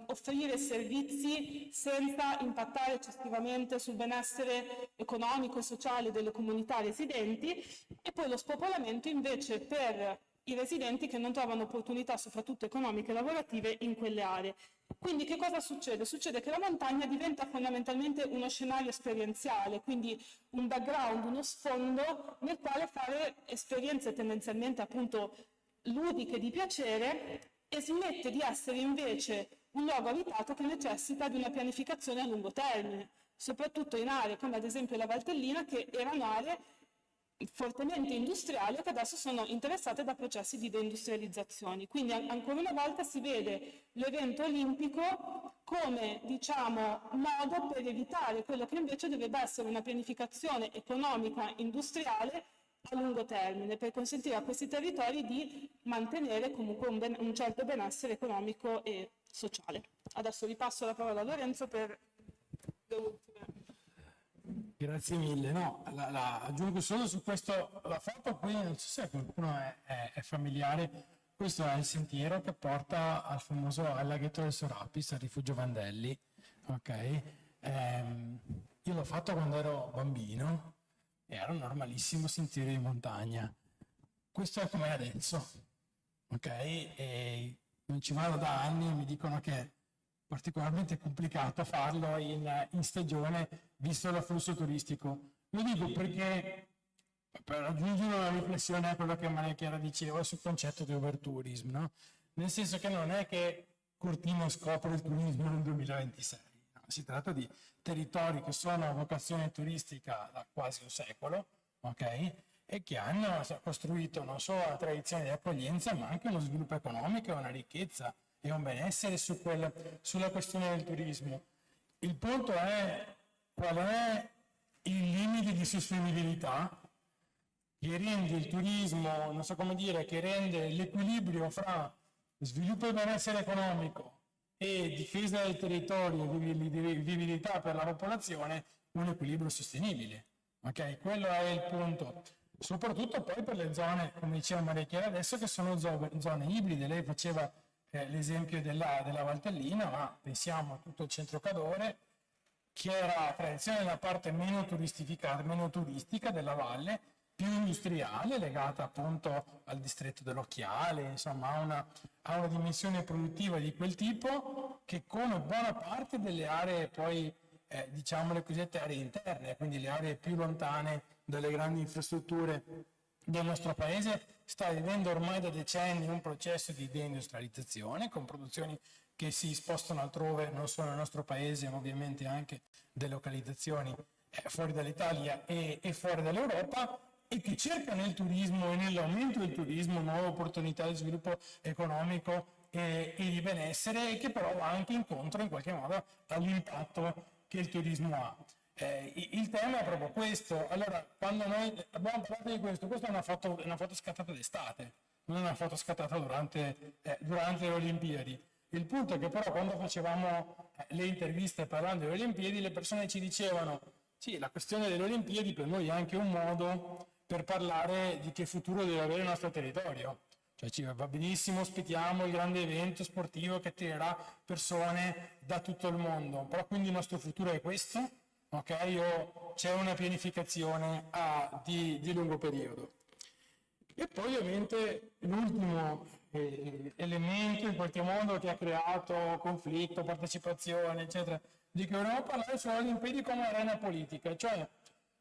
[SPEAKER 3] offrire servizi senza impattare eccessivamente sul benessere economico e sociale delle comunità residenti, e poi lo spopolamento invece per i residenti che non trovano opportunità, soprattutto economiche e lavorative, in quelle aree. Quindi che cosa succede? Succede che la montagna diventa fondamentalmente uno scenario esperienziale, quindi un background, uno sfondo nel quale fare esperienze tendenzialmente appunto ludiche di piacere e smette di essere invece un luogo abitato che necessita di una pianificazione a lungo termine, soprattutto in aree come ad esempio la Valtellina, che erano aree fortemente industriali che adesso sono interessate da processi di deindustrializzazione. Quindi ancora una volta si vede l'evento olimpico come, diciamo, modo per evitare quello che invece dovrebbe essere una pianificazione economica industriale a lungo termine, per consentire a questi territori di mantenere comunque un certo benessere economico e sociale. Adesso ripasso la parola a Lorenzo per le ultime.
[SPEAKER 2] Grazie mille. No, aggiungo solo su questo, la foto qui, non so se qualcuno è familiare, questo è il sentiero che porta al famoso al laghetto del Sorapis, al rifugio Vandelli, ok? Io l'ho fatto quando ero bambino, era un normalissimo sentiero di montagna. Questo è come adesso, ok? E non ci vado da anni e mi dicono che è particolarmente complicato farlo in stagione, visto l'afflusso turistico. Lo dico perché, per aggiungere una riflessione a quello che Maria Chiara diceva sul concetto di overtourism, no? Nel senso che non è che Cortina scopre il turismo nel 2026, no? Si tratta di territori che sono a vocazione turistica da quasi un secolo, ok? E che hanno costruito non solo la tradizione di accoglienza, ma anche uno sviluppo economico, una ricchezza e un benessere sulla questione del turismo. Il punto è qual è il limite di sostenibilità che rende il turismo, non so come dire, che rende l'equilibrio fra sviluppo e benessere economico e difesa del territorio e vivibilità per la popolazione un equilibrio sostenibile. Ok, quello è il punto. Soprattutto poi per le zone, come diceva Maria Chiara adesso, che sono zone ibride. Lei faceva l'esempio della Valtellina, ma pensiamo a tutto il centro Cadore, che era tradizionalmente la parte meno turistica della valle, più industriale, legata appunto al distretto dell'Occhiale, insomma ha una dimensione produttiva di quel tipo, che come buona parte delle aree poi, diciamo le cosiddette aree interne, quindi le aree più lontane dalle grandi infrastrutture del nostro paese, sta vivendo ormai da decenni un processo di deindustrializzazione, con produzioni che si spostano altrove, non solo nel nostro paese, ma ovviamente anche delocalizzazioni fuori dall'Italia e fuori dall'Europa, e che cerca nel turismo e nell'aumento del turismo nuove opportunità di sviluppo economico e di benessere, e che però va anche incontro in qualche modo all'impatto che il turismo ha. Il tema è proprio questo. Allora, quando noi abbiamo parlato di questo, questa è una foto scattata d'estate, non è una foto scattata durante le Olimpiadi. Il punto è che però quando facevamo le interviste parlando delle Olimpiadi, le persone ci dicevano sì, la questione delle Olimpiadi per noi è anche un modo per parlare di che futuro deve avere il nostro territorio. Cioè ci va benissimo, ospitiamo il grande evento sportivo che attirerà persone da tutto il mondo, però quindi il nostro futuro è questo? Ok, o c'è una pianificazione di lungo periodo. E poi ovviamente l'ultimo elemento in qualche modo che ha creato conflitto, partecipazione, eccetera, di cui vogliamo parlare sono le Olimpiadi come arena politica, cioè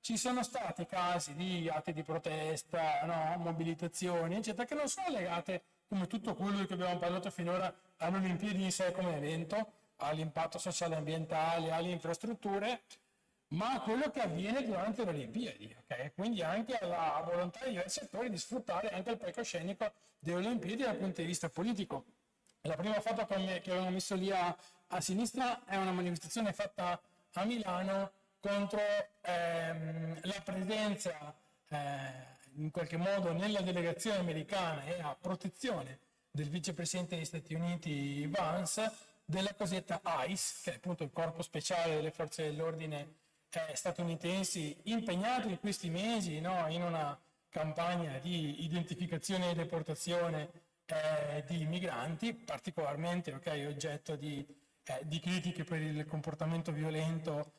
[SPEAKER 2] ci sono stati casi di atti di protesta, no, mobilitazioni, eccetera, che non sono legate, come tutto quello di cui abbiamo parlato finora, alle Olimpiadi in sé come evento, all'impatto sociale e ambientale, alle infrastrutture, ma a quello che avviene durante le Olimpiadi, okay? Quindi anche alla volontà di diversi attori di sfruttare anche il palcoscenico delle Olimpiadi dal punto di vista politico. La prima foto che avevamo messo lì a sinistra è una manifestazione fatta a Milano contro la presenza in qualche modo nella delegazione americana e a protezione del vicepresidente degli Stati Uniti Vance della cosiddetta ICE, che è appunto il corpo speciale delle forze dell'ordine statunitensi, impegnato in questi mesi, no, in una campagna di identificazione e deportazione di migranti, particolarmente oggetto di critiche per il comportamento violento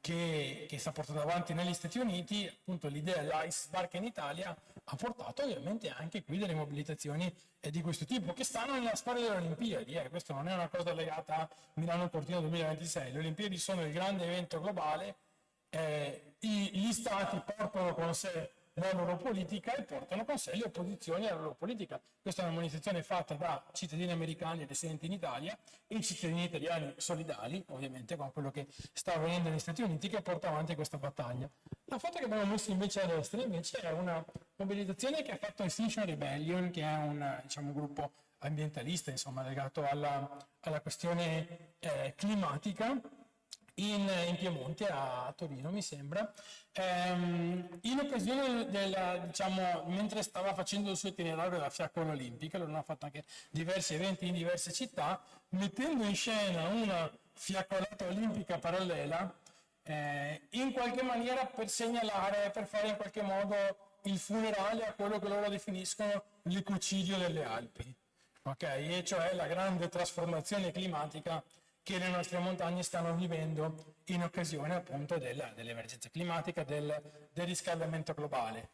[SPEAKER 2] che sta portando avanti negli Stati Uniti. Appunto l'idea dell'ICE sbarca in Italia ha portato ovviamente anche qui delle mobilitazioni di questo tipo, che stanno nella storia delle Olimpiadi. Questo non è una cosa legata a Milano Cortina 2026, le Olimpiadi sono il grande evento globale, gli stati portano con sé la loro politica e portano con sé le opposizioni alla loro politica. Questa è una manifestazione fatta da cittadini americani residenti in Italia e cittadini italiani solidali, ovviamente, con quello che sta avvenendo negli Stati Uniti, che porta avanti questa battaglia. La foto che abbiamo messo invece a destra invece è una mobilitazione che ha fatto Extinction Rebellion, che è un gruppo ambientalista, insomma, legato alla questione climatica, in Piemonte, a Torino mi sembra, in occasione mentre stava facendo il suo itinerario della fiaccola olimpica. Loro hanno fatto anche diversi eventi in diverse città, mettendo in scena una fiaccolata olimpica parallela, in qualche maniera per segnalare, per fare in qualche modo il funerale a quello che loro definiscono l'ecocidio delle Alpi, ok? E cioè la grande trasformazione climatica che le nostre montagne stanno vivendo in occasione appunto dell'emergenza climatica, del riscaldamento globale.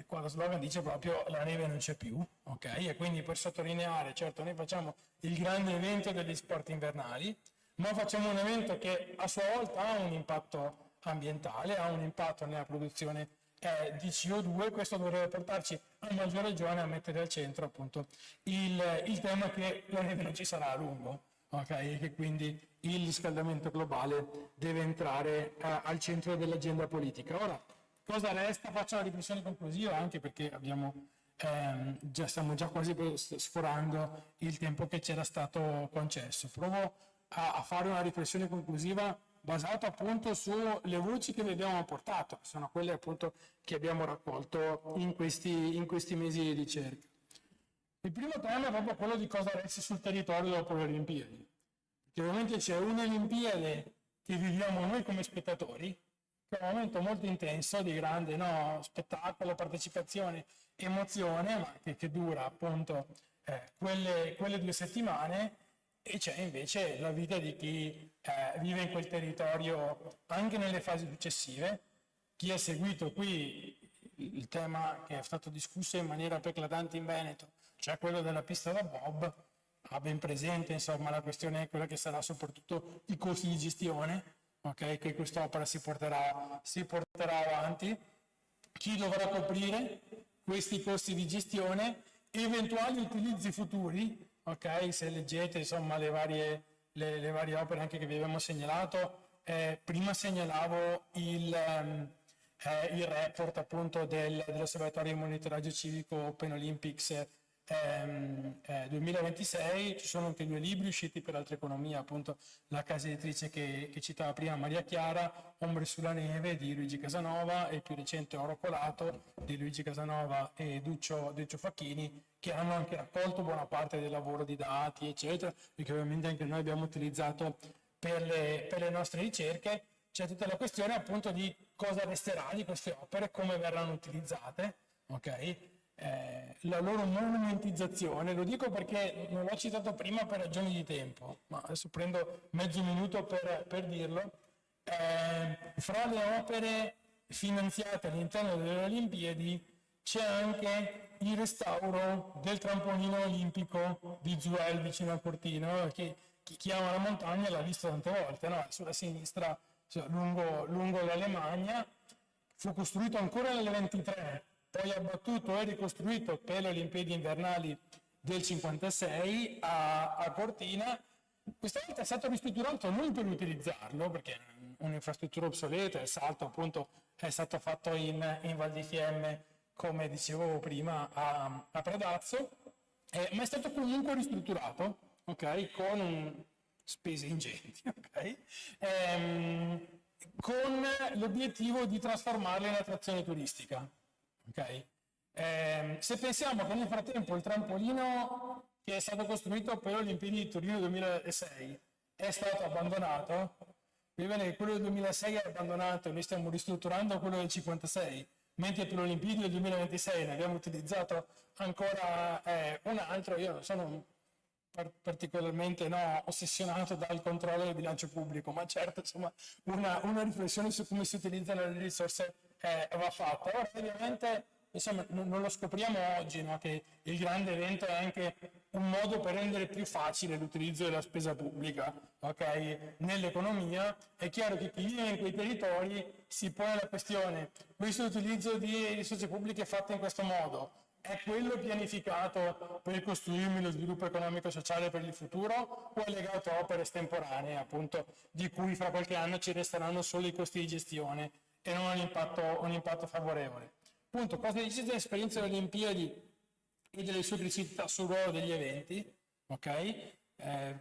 [SPEAKER 2] Qua lo slogan dice proprio la neve non c'è più, ok? E quindi per sottolineare, certo noi facciamo il grande evento degli sport invernali, ma facciamo un evento che a sua volta ha un impatto ambientale, ha un impatto nella produzione di CO2. Questo dovrebbe portarci a maggior ragione a mettere al centro appunto il tema che la neve non ci sarà a lungo. Okay, e che quindi il riscaldamento globale deve entrare al centro dell'agenda politica. Ora, cosa resta? Faccio una riflessione conclusiva, anche perché stiamo già quasi sforando il tempo che c'era stato concesso. Provo a fare una riflessione conclusiva basata appunto sulle voci che vi abbiamo portato, che sono quelle appunto che abbiamo raccolto in questi mesi di ricerca. Il primo tema è proprio quello di cosa resta sul territorio dopo le Olimpiadi. Perché ovviamente c'è un'Olimpiade che viviamo noi come spettatori, che è un momento molto intenso di grande spettacolo, partecipazione, emozione, ma che dura appunto quelle 2 settimane, e c'è invece la vita di chi vive in quel territorio anche nelle fasi successive. Chi ha seguito qui il tema che è stato discusso in maniera più eclatante in Veneto, cioè quello della pista da bob, ha ben presente insomma la questione è quella che sarà soprattutto i costi di gestione, okay, che quest'opera si porterà avanti, chi dovrà coprire questi costi di gestione, eventuali utilizzi futuri, okay, se leggete insomma le varie opere anche che vi abbiamo segnalato. Prima segnalavo il report appunto dell'Osservatorio di Monitoraggio Civico Open Olympics 2026, ci sono anche 2 libri usciti per altre economie, appunto la casa editrice che citava prima Maria Chiara, Ombre sulla neve di Luigi Casanova, e il più recente Oro colato di Luigi Casanova e Duccio Facchini, che hanno anche raccolto buona parte del lavoro di dati eccetera, e che ovviamente anche noi abbiamo utilizzato per le nostre ricerche. C'è tutta la questione appunto di cosa resterà di queste opere, come verranno utilizzate, ok? La loro monumentizzazione, lo dico perché non l'ho citato prima per ragioni di tempo, ma adesso prendo mezzo minuto per dirlo. Fra le opere finanziate all'interno delle Olimpiadi c'è anche il restauro del trampolino olimpico di Zuel vicino a Cortina, che chi ama la montagna l'ha visto tante volte, no? Sulla sinistra, lungo l'Alemagna. Fu costruito ancora nel 23, poi abbattuto e ricostruito per le Olimpiadi invernali del 56 a Cortina. Questa volta è stato ristrutturato non per utilizzarlo, perché è un'infrastruttura obsoleta, il salto appunto è stato fatto in Val di Fiemme, come dicevo prima, a Predazzo, ma è stato comunque ristrutturato, ok, con spese ingenti, ok, con l'obiettivo di trasformarla in attrazione turistica. Okay. Se pensiamo che nel frattempo il trampolino che è stato costruito per le Olimpiadi di Torino 2006 è stato abbandonato, quello del 2006 è abbandonato e noi stiamo ristrutturando quello del 56, mentre per le Olimpiadi del 2026 ne abbiamo utilizzato ancora un altro. Io non sono particolarmente ossessionato dal controllo del bilancio pubblico, ma certo insomma una riflessione su come si utilizzano le risorse va fatta. Ora ovviamente insomma, non lo scopriamo oggi, no? Che il grande evento è anche un modo per rendere più facile l'utilizzo della spesa pubblica, ok? Nell'economia. È chiaro che chi vive in quei territori si pone la questione: questo utilizzo di risorse pubbliche fatte in questo modo è quello pianificato per costruirmi lo sviluppo economico e sociale per il futuro, o è legato a opere estemporanee, appunto, di cui fra qualche anno ci resteranno solo i costi di gestione e non un impatto favorevole? Appunto, cosa dice dell'esperienza delle Olimpiadi e delle sue criticità sul ruolo degli eventi? Ok?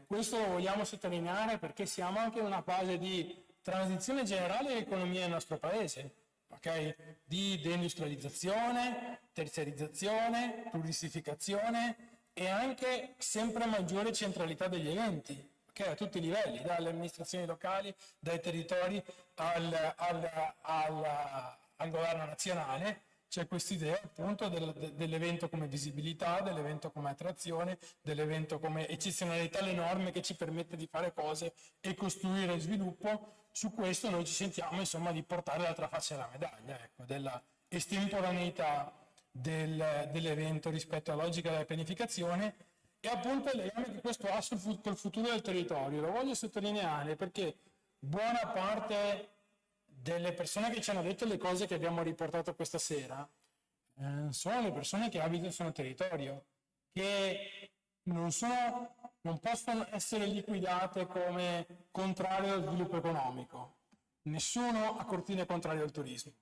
[SPEAKER 2] Questo lo vogliamo sottolineare perché siamo anche in una fase di transizione generale dell'economia del nostro paese. Okay? Di deindustrializzazione, terziarizzazione, turistificazione e anche sempre maggiore centralità degli eventi, okay? A tutti i livelli, dalle amministrazioni locali, dai territori al governo nazionale. C'è questa idea appunto dell'evento come visibilità, dell'evento come attrazione, dell'evento come eccezionalità, le norme che ci permette di fare cose e costruire sviluppo. Su questo noi ci sentiamo insomma di portare l'altra faccia della medaglia, ecco, della estemporaneità dell'evento rispetto alla logica della pianificazione e appunto il legame che questo ha col futuro del territorio. Lo voglio sottolineare perché buona parte delle persone che ci hanno detto le cose che abbiamo riportato questa sera sono le persone che abitano sul territorio, che non possono essere liquidate come contrario al sviluppo economico. Nessuno a Cortina è contrario al turismo,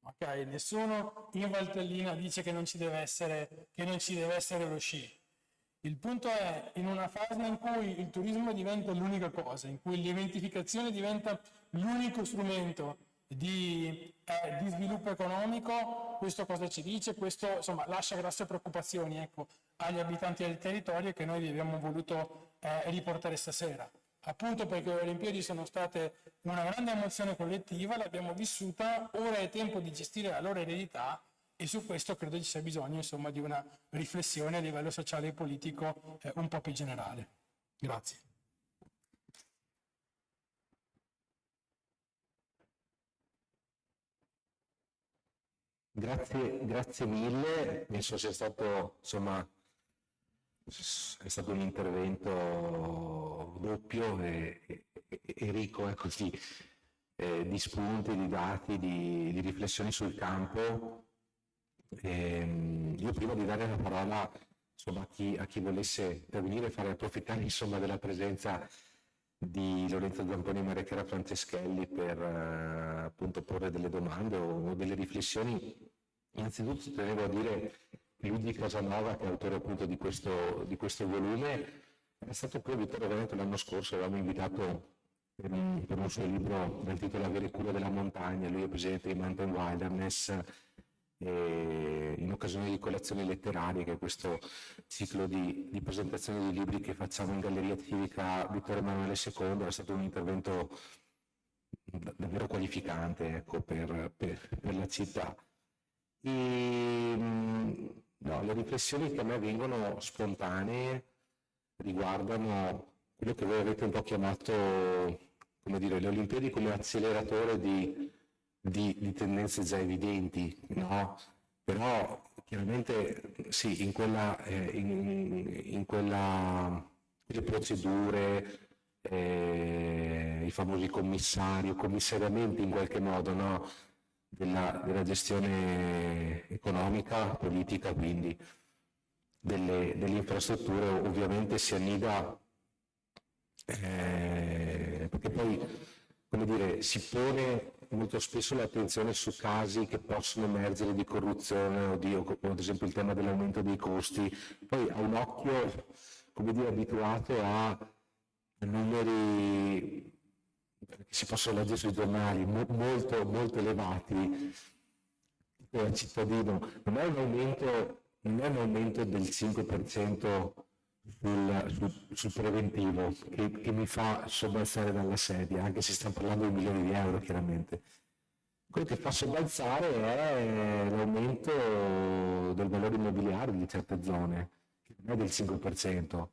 [SPEAKER 2] okay? Nessuno in Valtellina dice che non ci deve essere lo sci. Il punto è, in una fase in cui il turismo diventa l'unica cosa, in cui l'eventificazione diventa l'unico strumento di sviluppo economico, questo cosa ci dice? Questo insomma lascia grosse preoccupazioni, ecco, agli abitanti del territorio che noi vi abbiamo voluto riportare stasera. Appunto perché le Olimpiadi sono state una grande emozione collettiva, l'abbiamo vissuta, ora è tempo di gestire la loro eredità e su questo credo ci sia bisogno insomma di una riflessione a livello sociale e politico un po' più generale. Grazie.
[SPEAKER 1] Grazie mille, penso sia stato, insomma, è stato un intervento doppio e ricco così, di spunti, di dati, di riflessioni sul campo. Io prima di dare la parola insomma, a chi volesse intervenire, farei approfittare insomma, della presenza di Lorenzo Zamponi e Maria Chiara Franceschelli per appunto porre delle domande o delle riflessioni. Innanzitutto tenevo a dire che Luigi Casanova, che è autore appunto di questo volume, è stato qui a Vittorio Veneto l'anno scorso, l'avevamo invitato per un suo libro dal titolo Avere cura della montagna. Lui è presidente di Mountain Wilderness, e in occasione di colazioni letterarie, che è questo ciclo di presentazioni di libri che facciamo in Galleria Civica Vittorio Emanuele II, è stato un intervento davvero qualificante, ecco, per la città. No, le riflessioni che a me vengono spontanee riguardano quello che voi avete un po' chiamato, come dire, le Olimpiadi come acceleratore di tendenze già evidenti, no? Però chiaramente sì, in quelle procedure, i famosi commissariamenti in qualche modo, no? della gestione economica, politica, quindi delle infrastrutture, ovviamente si annida perché poi, come dire, si pone molto spesso l'attenzione su casi che possono emergere di corruzione o ad esempio il tema dell'aumento dei costi, poi ha un occhio, come dire, abituato a numeri che si possono leggere sui giornali molto, molto elevati per cittadino. Non è un aumento del 5% sul preventivo che mi fa sobbalzare dalla sedia, anche se stiamo parlando di milioni di euro chiaramente. Quello che fa sobbalzare è l'aumento del valore immobiliare di certe zone, che non è del 5%,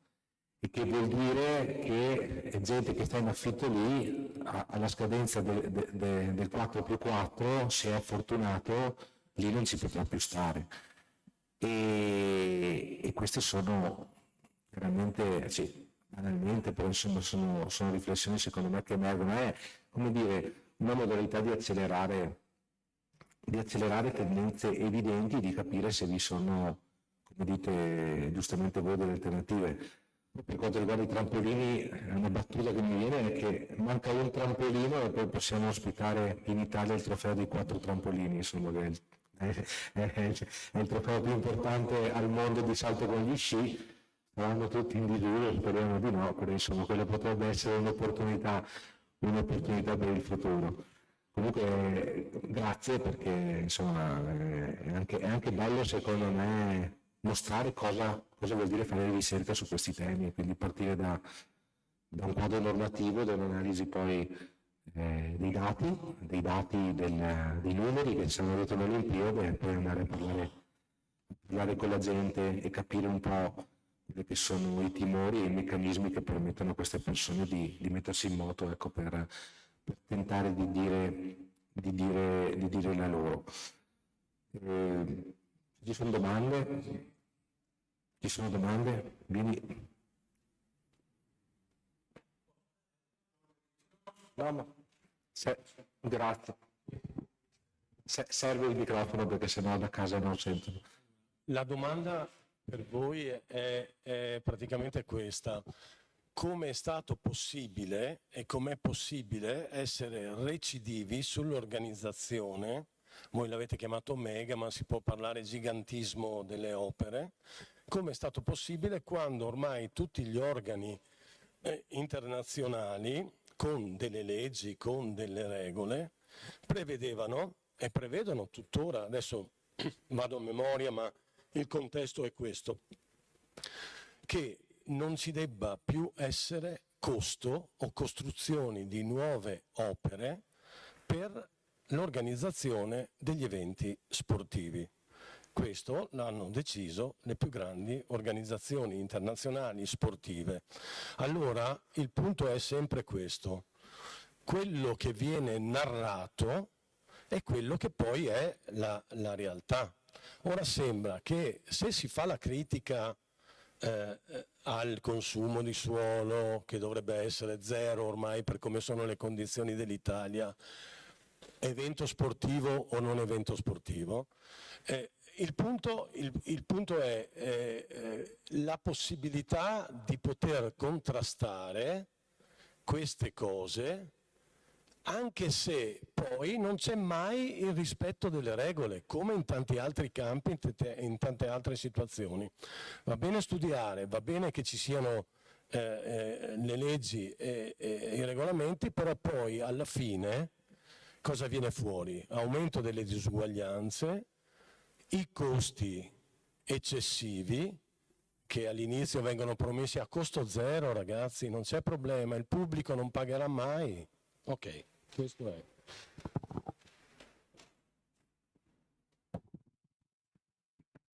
[SPEAKER 1] e che vuol dire che è gente che sta in affitto lì alla scadenza del 4+4, se è fortunato, lì non ci potrà più stare. E queste sono veramente, sì, banalmente, però insomma sono riflessioni secondo me che emergono. È, come dire, una modalità di accelerare tendenze evidenti, di capire se vi sono, come dite giustamente voi, delle alternative. Per quanto riguarda i trampolini, una battuta che mi viene è che manca un trampolino e poi possiamo ospitare in Italia il trofeo dei 4 trampolini, insomma, che è il trofeo più importante al mondo di salto con gli sci. Saranno tutti in digiuno, speriamo di no, però insomma quella potrebbe essere un'opportunità per il futuro. Comunque grazie, perché insomma è anche bello secondo me mostrare cosa vuol dire fare ricerca su questi temi, quindi partire da un quadro normativo, da un'analisi poi dei dati dei numeri che ci sono detto alle Olimpiadi, e poi andare a parlare con la gente e capire un po' quelli che sono i timori e i meccanismi che permettono a queste persone di mettersi in moto, ecco, per tentare di dire la loro. Ci sono domande? Ci sono domande? Vieni. No, ma grazie. Serve il microfono perché sennò da casa non sentono.
[SPEAKER 4] La domanda per voi è praticamente questa. Come è stato possibile e com'è possibile essere recidivi sull'organizzazione? Voi l'avete chiamato mega, ma si può parlare gigantismo delle opere. Come è stato possibile quando ormai tutti gli organi internazionali, con delle leggi, con delle regole, prevedevano e prevedono tuttora, adesso vado a memoria, ma il contesto è questo, che non ci debba più essere costo o costruzioni di nuove opere per l'organizzazione degli eventi sportivi. Questo l'hanno deciso le più grandi organizzazioni internazionali sportive. Allora il punto è sempre questo: quello che viene narrato è quello che poi è la realtà. Ora sembra che se si fa la critica al consumo di suolo, che dovrebbe essere zero ormai per come sono le condizioni dell'Italia, evento sportivo o non evento sportivo, il punto è la possibilità di poter contrastare queste cose, anche se poi non c'è mai il rispetto delle regole, come in tanti altri campi, in tante altre situazioni. Va bene studiare, va bene che ci siano le leggi e i regolamenti, però poi alla fine cosa viene fuori? Aumento delle disuguaglianze, i costi eccessivi, che all'inizio vengono promessi a costo zero, ragazzi, non c'è problema, il pubblico non pagherà mai. Ok. Questo è.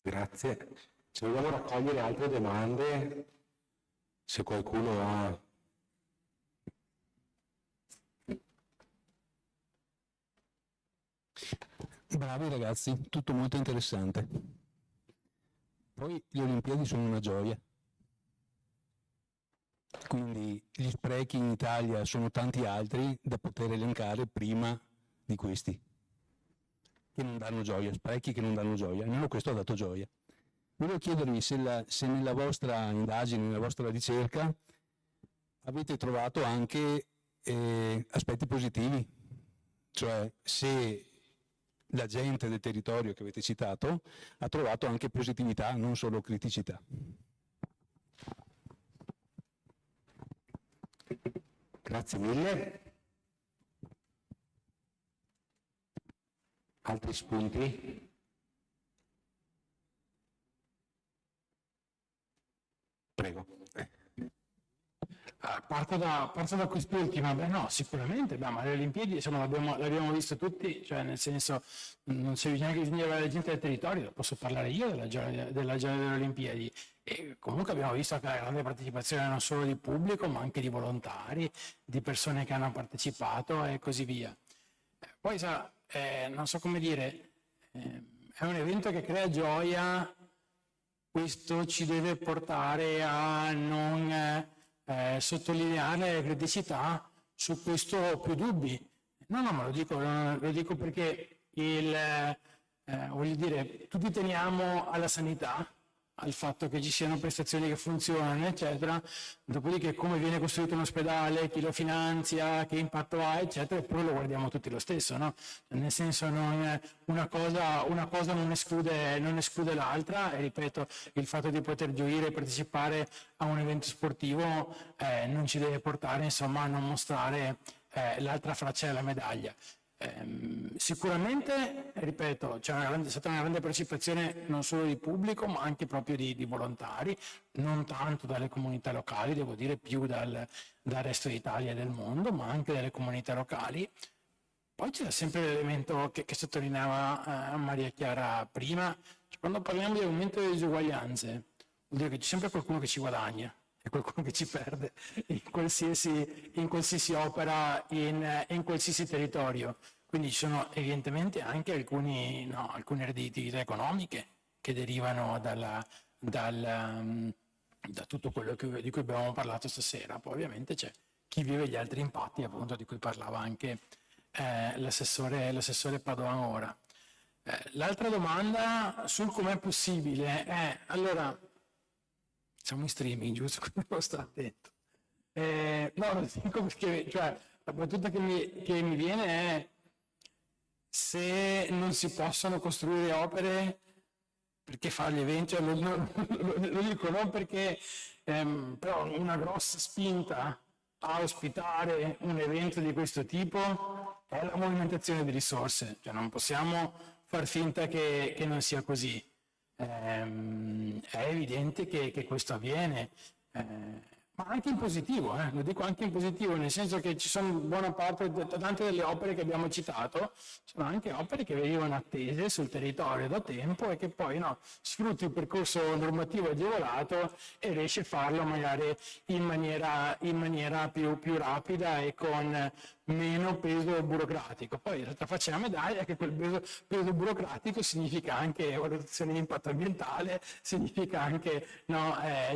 [SPEAKER 1] Grazie. Se vogliamo raccogliere altre domande, se qualcuno ha...
[SPEAKER 5] Bravi ragazzi, tutto molto interessante. Poi le Olimpiadi sono una gioia. Quindi gli sprechi in Italia sono tanti altri da poter elencare prima di questi, che non danno gioia, sprechi che non danno gioia, almeno questo ha dato gioia. Volevo chiedervi se nella vostra indagine, nella vostra ricerca, avete trovato anche aspetti positivi, cioè se la gente del territorio che avete citato ha trovato anche positività, non solo criticità.
[SPEAKER 1] Grazie mille. Altri spunti? Prego.
[SPEAKER 2] Parto da quest'ultima, no, sicuramente, ma le Olimpiadi insomma, l'abbiamo visto tutti, cioè nel senso non c'è neanche bisogno di avere la gente del territorio, posso parlare io della giornata delle Olimpiadi, e comunque abbiamo visto che la grande partecipazione non solo di pubblico ma anche di volontari, di persone che hanno partecipato e così via. Poi non so come dire, è un evento che crea gioia, questo ci deve portare a non sottolineare le criticità, su questo più dubbi. No, ma lo dico perché voglio dire, tutti teniamo alla sanità, al fatto che ci siano prestazioni che funzionano, eccetera, dopodiché come viene costruito un ospedale, chi lo finanzia, che impatto ha, eccetera, eppure lo guardiamo tutti lo stesso, no? Nel senso, una cosa non esclude l'altra, e ripeto, il fatto di poter gioire e partecipare a un evento sportivo non ci deve portare, insomma, a non mostrare l'altra faccia della medaglia. Sicuramente, ripeto, è stata una grande partecipazione non solo di pubblico ma anche proprio di volontari, non tanto dalle comunità locali, devo dire più dal resto d'Italia e del mondo, ma anche dalle comunità locali. Poi c'era sempre l'elemento che sottolineava Maria Chiara prima, quando parliamo di aumento delle disuguaglianze, vuol dire che c'è sempre qualcuno che ci guadagna e qualcuno che ci perde in qualsiasi opera, in qualsiasi territorio. Quindi ci sono evidentemente anche alcune eredità economiche che derivano da tutto quello di cui abbiamo parlato stasera. Poi ovviamente c'è chi vive gli altri impatti, appunto, di cui parlava anche l'assessore Padoan ora. L'altra domanda sul com'è possibile è, allora, siamo in streaming, giusto? Quindi devo stare attento. No, lo dico perché, cioè, la battuta che mi viene è: se non si possono costruire opere, perché fare gli eventi? Lo dico non perché, però una grossa spinta a ospitare un evento di questo tipo è la movimentazione di risorse, cioè non possiamo far finta che non sia così. È evidente che questo avviene, ma anche in positivo, lo dico anche in positivo, nel senso che ci sono buona parte, tante delle opere che abbiamo citato, sono anche opere che venivano attese sul territorio da tempo e che poi sfrutti un percorso normativo agevolato e riesci a farlo magari in maniera più rapida e con meno peso burocratico. Poi l'altra faccia della medaglia è che quel peso burocratico significa anche valutazione di impatto ambientale, significa anche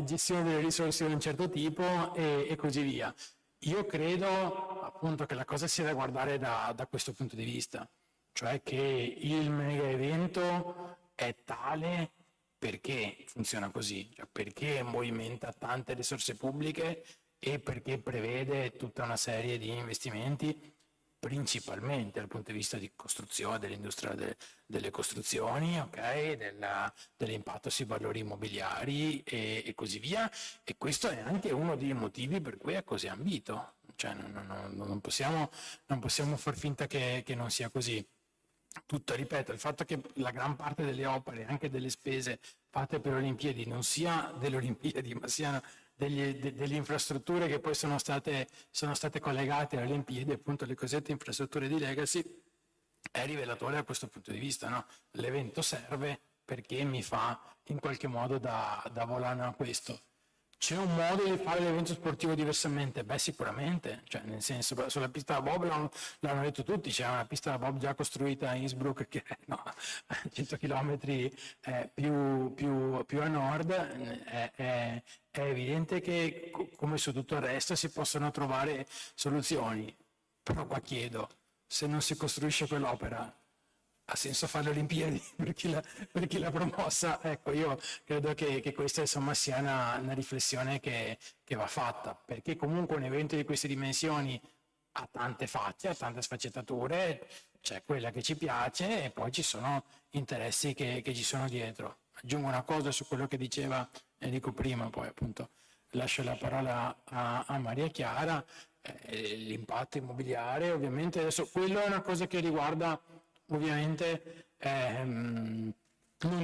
[SPEAKER 2] gestione delle risorse di un certo tipo e così via. Io credo appunto che la cosa sia da guardare da questo punto di vista, cioè che il mega evento è tale perché funziona così, cioè perché movimenta tante risorse pubbliche e perché prevede tutta una serie di investimenti, principalmente dal punto di vista di costruzione, dell'industria delle costruzioni, dell'impatto sui valori immobiliari e così via, e questo è anche uno dei motivi per cui è così ambito, cioè non possiamo far finta che non sia così. Tutto, ripeto, il fatto che la gran parte delle opere, anche delle spese fatte per le Olimpiadi, non sia delle Olimpiadi, ma siano delle infrastrutture che poi sono state collegate alle Olimpiadi, appunto le cosiddette infrastrutture di legacy, è rivelatore da questo punto di vista, no? L'evento serve perché mi fa in qualche modo da volano a questo. C'è un modo di fare l'evento sportivo diversamente? Beh, sicuramente, cioè nel senso, sulla pista da bob l'hanno detto tutti, c'è una pista da bob già costruita a Innsbruck che è 100 km più a nord, è evidente che come su tutto il resto si possono trovare soluzioni, però qua chiedo, se non si costruisce quell'opera, ha senso fare le Olimpiadi per chi l'ha promossa? Ecco, io credo che questa insomma sia una riflessione che va fatta, perché comunque un evento di queste dimensioni ha tante facce, ha tante sfaccettature, c'è quella che ci piace e poi ci sono interessi che ci sono dietro. Aggiungo una cosa su quello che diceva Enrico prima, poi appunto lascio la parola a Maria Chiara, l'impatto immobiliare, ovviamente adesso quello è una cosa che riguarda ovviamente non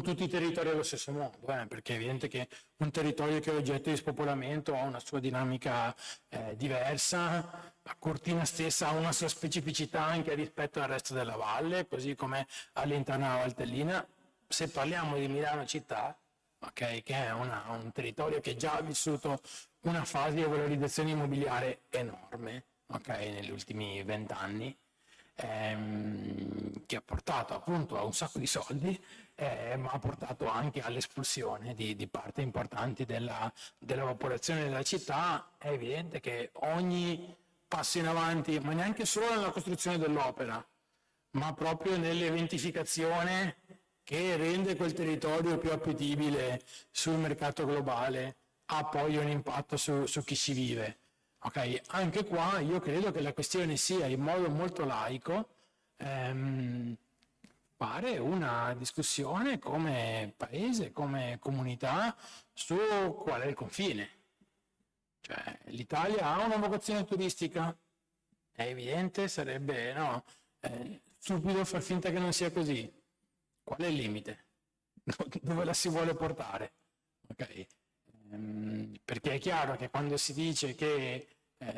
[SPEAKER 2] tutti i territori allo stesso modo, perché è evidente che un territorio che è oggetto di spopolamento ha una sua dinamica diversa, la Cortina stessa ha una sua specificità anche rispetto al resto della valle, così come all'interno della Valtellina. Se parliamo di Milano città, che è un territorio che già ha vissuto una fase di valorizzazione immobiliare enorme, negli ultimi 20 anni, che ha portato appunto a un sacco di soldi, ma ha portato anche all'espulsione di parte importanti della popolazione della città. È evidente che ogni passo in avanti, ma neanche solo nella costruzione dell'opera, ma proprio nell'eventificazione che rende quel territorio più appetibile sul mercato globale, ha poi un impatto su chi ci vive. Okay? Anche qua io credo che la questione sia, in modo molto laico, fare una discussione come paese, come comunità, su qual è il confine. Cioè, l'Italia ha una vocazione turistica? È evidente, sarebbe stupido far finta che non sia così. Qual è il limite? Dove la si vuole portare? Okay. Perché è chiaro che quando si dice che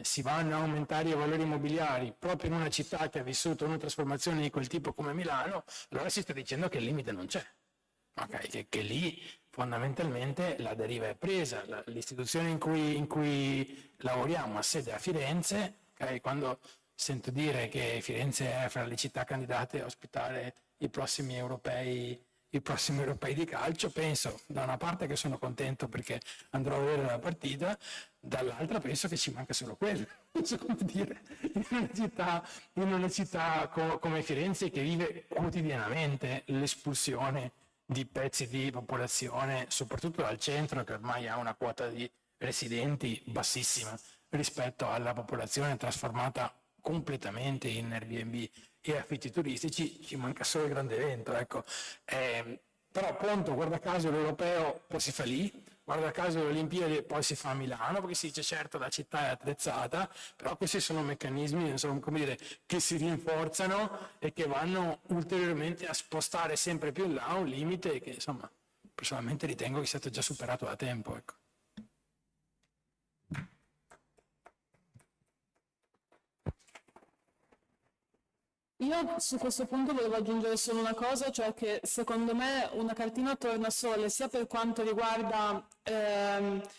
[SPEAKER 2] si vanno a aumentare i valori immobiliari proprio in una città che ha vissuto una trasformazione di quel tipo come Milano, allora si sta dicendo che il limite non c'è. Okay. Che lì fondamentalmente la deriva è presa. L'istituzione in cui lavoriamo ha sede a Firenze, okay? Quando sento dire che Firenze è fra le città candidate a ospitare i prossimi europei di calcio, penso da una parte che sono contento perché andrò a vedere la partita, dall'altra penso che ci manca solo quello. Non so come dire, in una città come Firenze, che vive quotidianamente l'espulsione di pezzi di popolazione, soprattutto dal centro, che ormai ha una quota di residenti bassissima rispetto alla popolazione trasformata completamente in Airbnb e affitti turistici. Ci manca solo il grande evento, ecco. Però appunto, guarda caso l'europeo poi si fa lì, guarda caso le Olimpiadi poi si fa a Milano, perché si dice certo la città è attrezzata, però questi sono meccanismi, insomma, come dire, che si rinforzano e che vanno ulteriormente a spostare sempre più in là un limite che, insomma, personalmente ritengo che sia stato già superato da tempo, ecco.
[SPEAKER 3] Io su questo punto volevo aggiungere solo una cosa, cioè che secondo me una cartina tornasole sia per quanto riguarda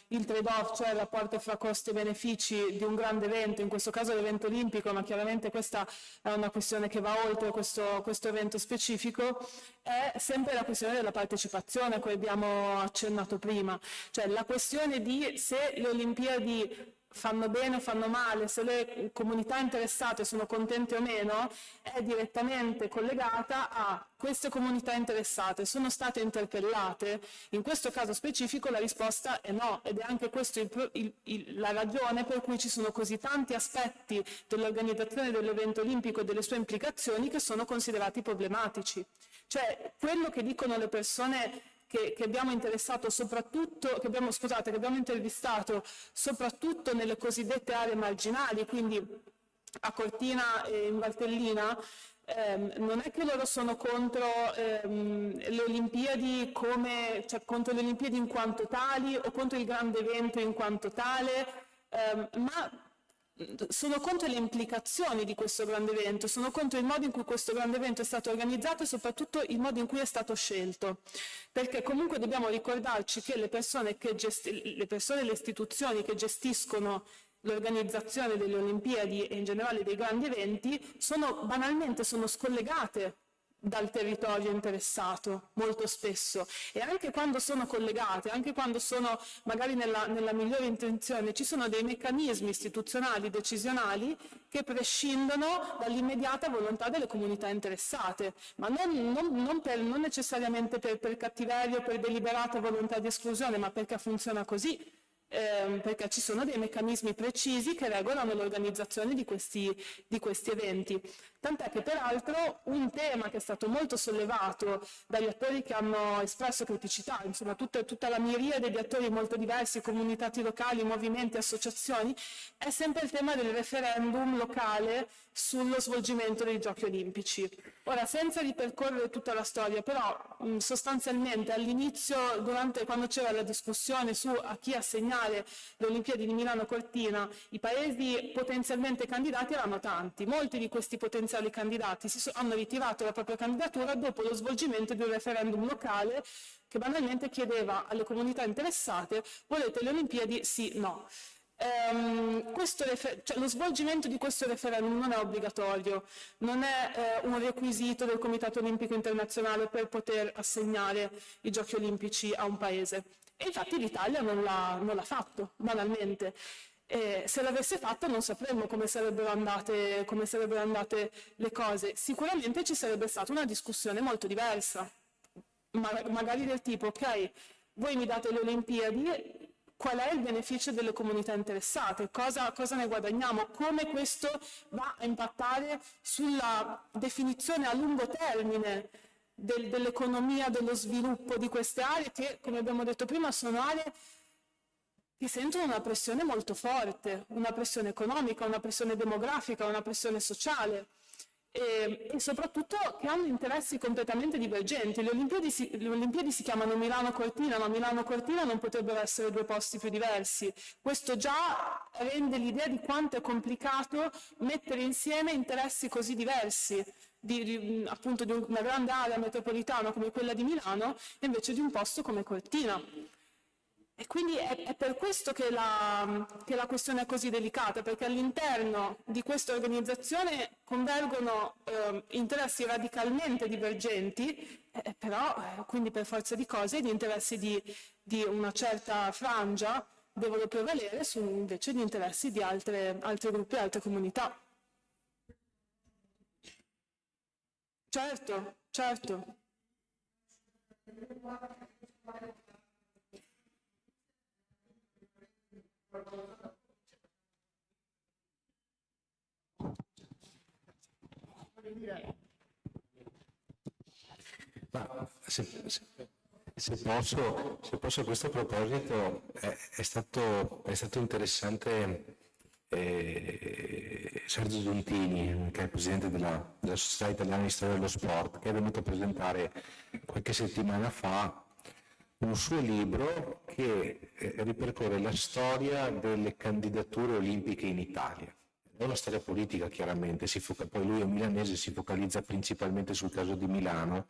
[SPEAKER 3] il trade-off, cioè il rapporto fra costi e benefici di un grande evento, in questo caso l'evento olimpico, ma chiaramente questa è una questione che va oltre questo evento specifico, è sempre la questione della partecipazione a cui abbiamo accennato prima, cioè la questione di se le Olimpiadi fanno bene o fanno male, se le comunità interessate sono contente o meno, è direttamente collegata a queste comunità interessate sono state interpellate. In questo caso specifico la risposta è no, ed è anche questa la ragione per cui ci sono così tanti aspetti dell'organizzazione dell'evento olimpico e delle sue implicazioni che sono considerati problematici. Cioè, quello che dicono le persone che abbiamo interessato soprattutto, che abbiamo intervistato soprattutto nelle cosiddette aree marginali, quindi a Cortina e in Valtellina, non è che loro sono contro le Olimpiadi cioè contro le Olimpiadi in quanto tali o contro il grande evento in quanto tale, ma sono contro le implicazioni di questo grande evento, sono contro il modo in cui questo grande evento è stato organizzato e soprattutto il modo in cui è stato scelto, perché comunque dobbiamo ricordarci che le persone e le istituzioni che gestiscono l'organizzazione delle Olimpiadi e in generale dei grandi eventi sono scollegate dal territorio interessato molto spesso, e anche quando sono collegate, anche quando sono magari nella migliore intenzione, ci sono dei meccanismi istituzionali, decisionali che prescindono dall'immediata volontà delle comunità interessate, ma non necessariamente per cattiveria o per deliberata volontà di esclusione, ma perché funziona così. Perché ci sono dei meccanismi precisi che regolano l'organizzazione di questi eventi. Tant'è che peraltro un tema che è stato molto sollevato dagli attori che hanno espresso criticità, insomma tutta la miriade di attori molto diversi, comunità locali, movimenti, associazioni, è sempre il tema del referendum locale sullo svolgimento dei Giochi Olimpici. Ora, senza ripercorrere tutta la storia, però sostanzialmente all'inizio, quando c'era la discussione su a chi assegnare le Olimpiadi di Milano Cortina, i paesi potenzialmente candidati erano tanti. Molti di questi potenziali candidati hanno ritirato la propria candidatura dopo lo svolgimento di un referendum locale che banalmente chiedeva alle comunità interessate: volete le Olimpiadi? Sì, no. lo svolgimento di questo referendum non è obbligatorio, non è un requisito del Comitato Olimpico Internazionale per poter assegnare i Giochi Olimpici a un paese. E infatti l'Italia non l'ha fatto, banalmente. Se l'avesse fatto non sapremmo come sarebbero andate le cose. Sicuramente ci sarebbe stata una discussione molto diversa, magari del tipo: ok, voi mi date le Olimpiadi, qual è il beneficio delle comunità interessate, cosa ne guadagniamo, come questo va a impattare sulla definizione a lungo termine dell'economia, dello sviluppo di queste aree che, come abbiamo detto prima, sono aree che sentono una pressione molto forte, una pressione economica, una pressione demografica, una pressione sociale. E soprattutto che hanno interessi completamente divergenti. Le Olimpiadi si chiamano Milano-Cortina, ma Milano-Cortina non potrebbero essere due posti più diversi. Questo già rende l'idea di quanto è complicato mettere insieme interessi così diversi, appunto di una grande area metropolitana come quella di Milano, invece di un posto come Cortina. E quindi è per questo che la questione è così delicata, perché all'interno di questa organizzazione convergono interessi radicalmente divergenti, però quindi per forza di cose gli interessi di una certa frangia devono prevalere invece gli interessi di altri gruppi, altre comunità. Certo, certo.
[SPEAKER 1] Ma se posso a questo proposito, è stato interessante Sergio Giuntini, che è il presidente della Società Italiana di Storia dello Sport, che è venuto a presentare qualche settimana fa un suo libro che ripercorre la storia delle candidature olimpiche in Italia. È una storia politica, chiaramente, poi lui è milanese, si focalizza principalmente sul caso di Milano.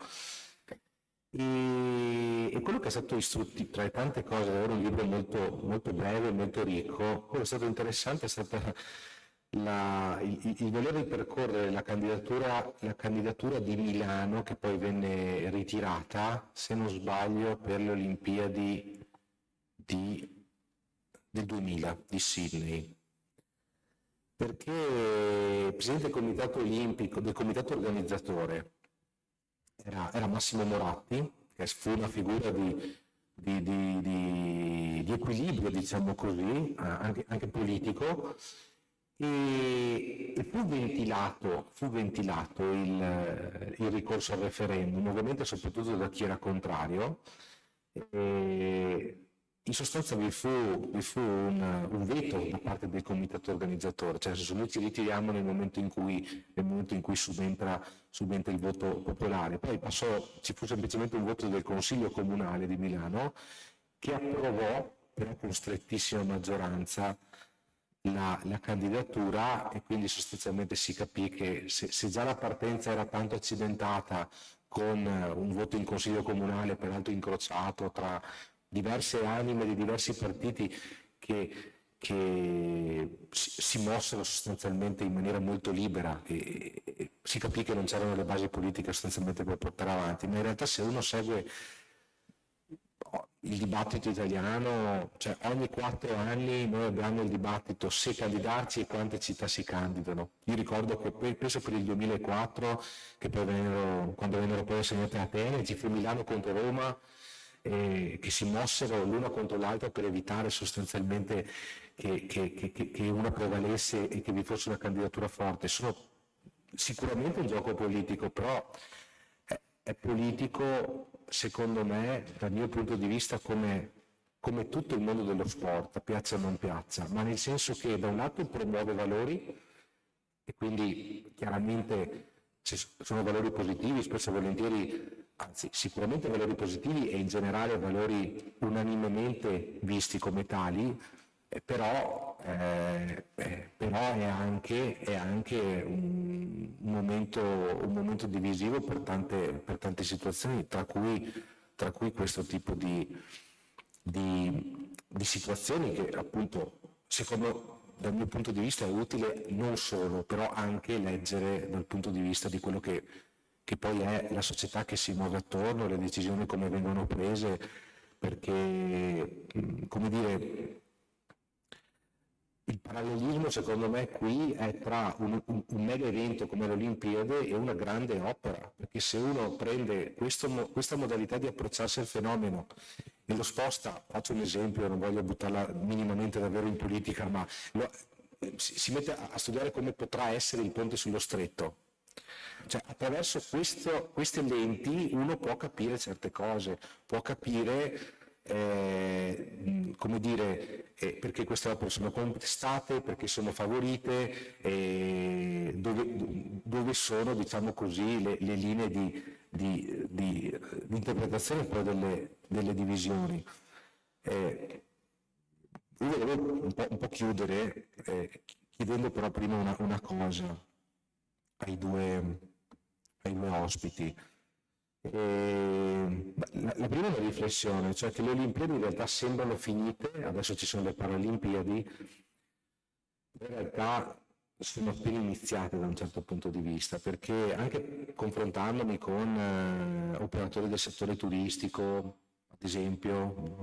[SPEAKER 1] E quello che è stato istruttivo, tra le tante cose, era un libro molto, molto breve, molto ricco. Quello che è stato interessante è stata il voler ripercorrere la candidatura di Milano, che poi venne ritirata, se non sbaglio, per le Olimpiadi del 2000 di Sydney. Perché il presidente del comitato olimpico, del comitato organizzatore, era Massimo Moratti, che fu una figura di equilibrio, diciamo così, anche politico, e fu ventilato il ricorso al referendum, ovviamente soprattutto da chi era contrario. In sostanza vi fu un veto da parte del comitato organizzatore, cioè se noi ci ritiriamo nel momento in cui subentra il voto popolare. Poi ci fu semplicemente un voto del Consiglio Comunale di Milano che approvò, però con strettissima maggioranza, la candidatura, e quindi sostanzialmente si capì che se già la partenza era tanto accidentata, con un voto in Consiglio Comunale peraltro incrociato tra diverse anime di diversi partiti che si mossero sostanzialmente in maniera molto libera, e si capì che non c'erano le basi politiche sostanzialmente per portare avanti. Ma in realtà, se uno segue il dibattito italiano, cioè ogni 4 anni noi abbiamo il dibattito se candidarci e quante città si candidano. Io ricordo che penso per il 2004, che poi quando vennero poi assegnate a Atene, ci fu Milano contro Roma, che si mossero l'una contro l'altra per evitare sostanzialmente che una prevalesse e che vi fosse una candidatura forte. Sono sicuramente un gioco politico, però è politico, secondo me, dal mio punto di vista, come tutto il mondo dello sport, piaccia o non piaccia, ma nel senso che da un lato promuove valori, e quindi chiaramente ci sono valori positivi, spesso e volentieri, anzi sicuramente valori positivi e in generale valori unanimemente visti come tali, però è anche un momento divisivo per tante situazioni, tra cui questo tipo di situazioni che appunto dal mio punto di vista è utile non solo, però anche leggere dal punto di vista di quello che poi è la società che si muove attorno, le decisioni come vengono prese, perché, come dire, il parallelismo secondo me qui è tra un mega evento come l'Olimpiade e una grande opera, perché se uno prende questa modalità di approcciarsi al fenomeno e lo sposta, faccio un esempio, non voglio buttarla minimamente davvero in politica, ma si mette a studiare come potrà essere il ponte sullo stretto. Cioè, attraverso queste lenti uno può capire certe cose, può capire come dire, perché queste opere sono contestate, perché sono favorite, dove sono, diciamo così, le linee di interpretazione poi delle divisioni. Io volevo un po' chiudere chiedendo però prima una cosa ai due ospiti. La prima è una riflessione, cioè che le Olimpiadi in realtà sembrano finite, adesso ci sono le Paralimpiadi, in realtà sono appena iniziate da un certo punto di vista, perché anche confrontandomi con operatori del settore turistico, ad esempio,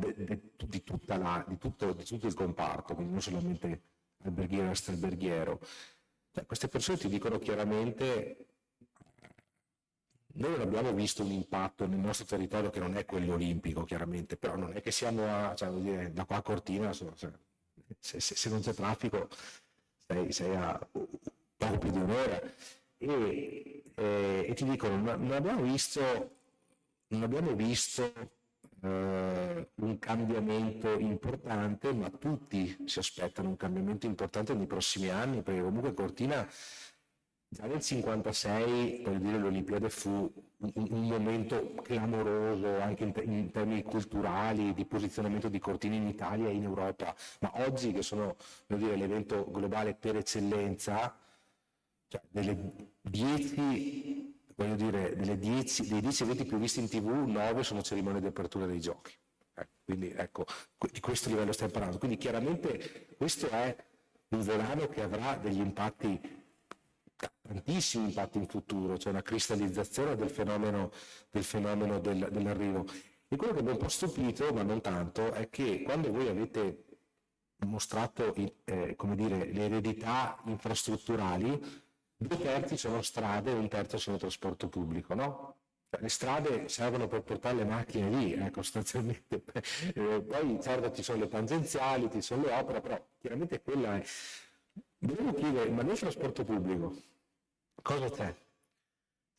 [SPEAKER 1] di tutto il comparto, quindi non solamente alberghiero e extraalberghiero, cioè, queste persone ti dicono chiaramente: noi non abbiamo visto un impatto nel nostro territorio che non è quello olimpico, chiaramente, però non è che siamo da qua a Cortina, se non c'è traffico sei a poco più di un'ora. E ti dicono, non abbiamo visto un cambiamento importante, ma tutti si aspettano un cambiamento importante nei prossimi anni, perché comunque Cortina già nel 1956, per dire, l'Olimpiade fu un momento clamoroso anche in termini culturali, di posizionamento di Cortina in Italia e in Europa, ma oggi che sono, voglio dire, l'evento globale per eccellenza, cioè dei 10 eventi più visti in TV, 9 sono cerimonie di apertura dei giochi. Quindi ecco, di questo livello stiamo parlando. Quindi chiaramente questo è un volano che avrà degli impatti, tantissimi impatti in futuro, cioè una cristallizzazione del fenomeno dell'arrivo. E quello che mi ha un po' stupito, ma non tanto, è che quando voi avete mostrato come dire, le eredità infrastrutturali, 2/3 sono strade e 1/3 sono trasporto pubblico, no? Le strade servono per portare le macchine lì, sostanzialmente. Poi certo ci sono le tangenziali, ci sono le opere, però chiaramente quella è. Devo chiedere, ma nel trasporto pubblico cosa c'è?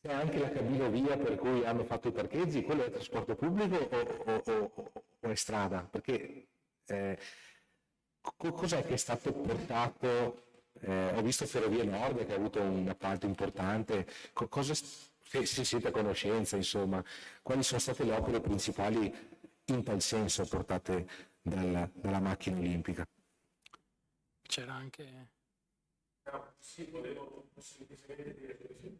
[SPEAKER 1] C'è anche la cabinovia per cui hanno fatto i parcheggi? Quello è trasporto pubblico o è strada? Perché cos'è che è stato portato? Ho visto Ferrovie Nord che ha avuto un appalto importante. Se siete a conoscenza, insomma, quali sono state le opere principali in tal senso portate dalla macchina olimpica?
[SPEAKER 2] C'era anche...
[SPEAKER 4] Sì, volevo semplicemente dire così.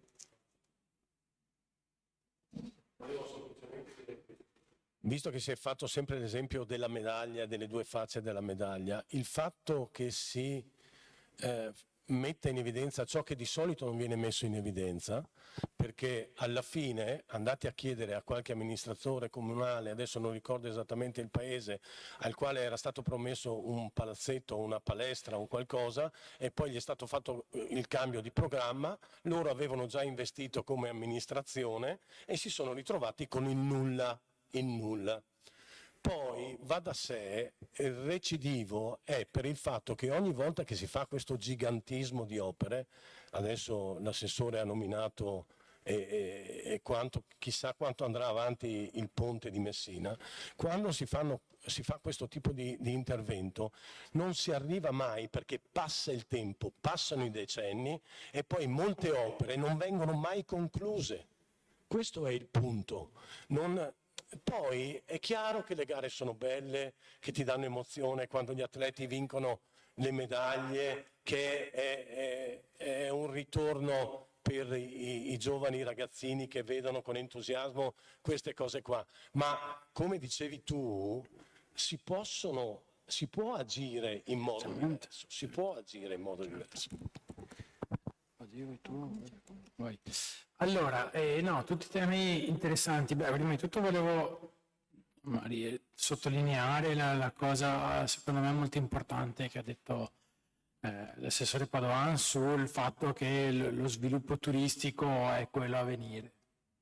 [SPEAKER 4] Visto che si è fatto sempre l'esempio della medaglia, delle due facce della medaglia, il fatto che si metta in evidenza ciò che di solito non viene messo in evidenza, perché alla fine andate a chiedere a qualche amministratore comunale, adesso non ricordo esattamente il paese, al quale era stato promesso un palazzetto, una palestra o qualcosa, e poi gli è stato fatto il cambio di programma, loro avevano già investito come amministrazione e si sono ritrovati con il nulla. Poi va da sé, il recidivo è per il fatto che ogni volta che si fa questo gigantismo di opere, adesso l'assessore ha nominato e chissà quanto andrà avanti il ponte di Messina, quando si fa questo tipo di intervento non si arriva mai, perché passa il tempo, passano i decenni e poi molte opere non vengono mai concluse. Questo è il punto. Poi è chiaro che le gare sono belle, che ti danno emozione quando gli atleti vincono le medaglie, che è un ritorno per i giovani ragazzini che vedono con entusiasmo queste cose qua. Ma come dicevi tu, si possono si può agire in modo diverso, si può agire in modo diverso.
[SPEAKER 2] Allora, no, tutti temi interessanti. Beh, prima di tutto volevo sottolineare la cosa, secondo me, molto importante che ha detto l'assessore Padoan sul fatto che lo sviluppo turistico è quello a venire.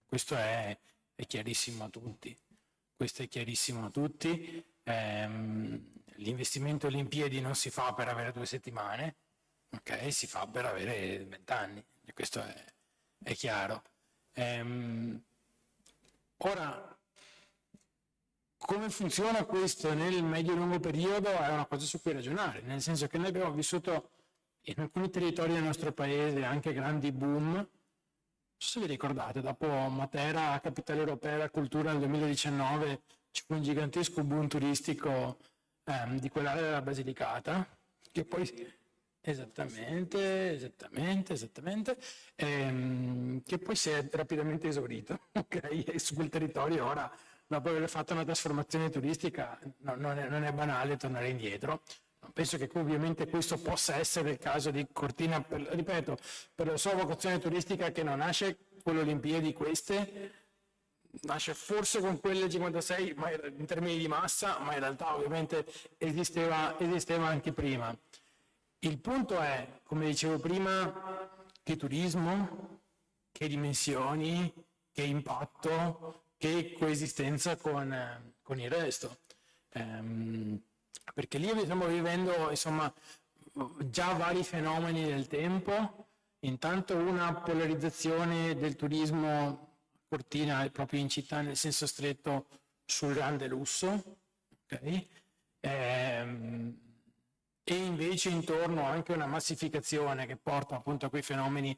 [SPEAKER 2] Questo è chiarissimo a tutti. Questo è chiarissimo a tutti. L'investimento Olimpiadi non si fa per avere 2 settimane, ok? Si fa per avere 20 anni, e questo è chiaro. Ora, come funziona questo nel medio-lungo periodo è una cosa su cui ragionare, nel senso che noi abbiamo vissuto in alcuni territori del nostro paese anche grandi boom. Non so se vi ricordate, dopo Matera, capitale europea della cultura nel 2019, ci fu un gigantesco boom turistico di quell'area della Basilicata, che poi esattamente, che poi si è rapidamente esaurito, ok? E su quel territorio ora, dopo aver fatto una trasformazione turistica, non è banale tornare indietro. Penso che ovviamente questo possa essere il caso di Cortina, ripeto, per la sua vocazione turistica, che non nasce con le Olimpiadi queste, nasce forse con quelle 56 ma in termini di massa, ma in realtà ovviamente esisteva anche prima. Il punto è, come dicevo prima, che turismo, che dimensioni, che impatto, che coesistenza con il resto. Perché lì stiamo vivendo, insomma, già vari fenomeni del tempo. Intanto una polarizzazione del turismo, Cortina proprio in città nel senso stretto, sul grande lusso, okay? E invece intorno anche una massificazione che porta appunto a quei fenomeni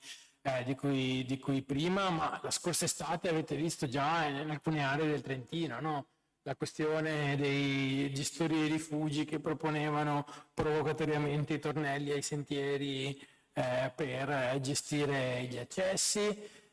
[SPEAKER 2] di cui prima, ma la scorsa estate avete visto già in alcune aree del Trentino, no? La questione dei gestori dei rifugi che proponevano provocatoriamente i tornelli ai sentieri per gestire gli accessi.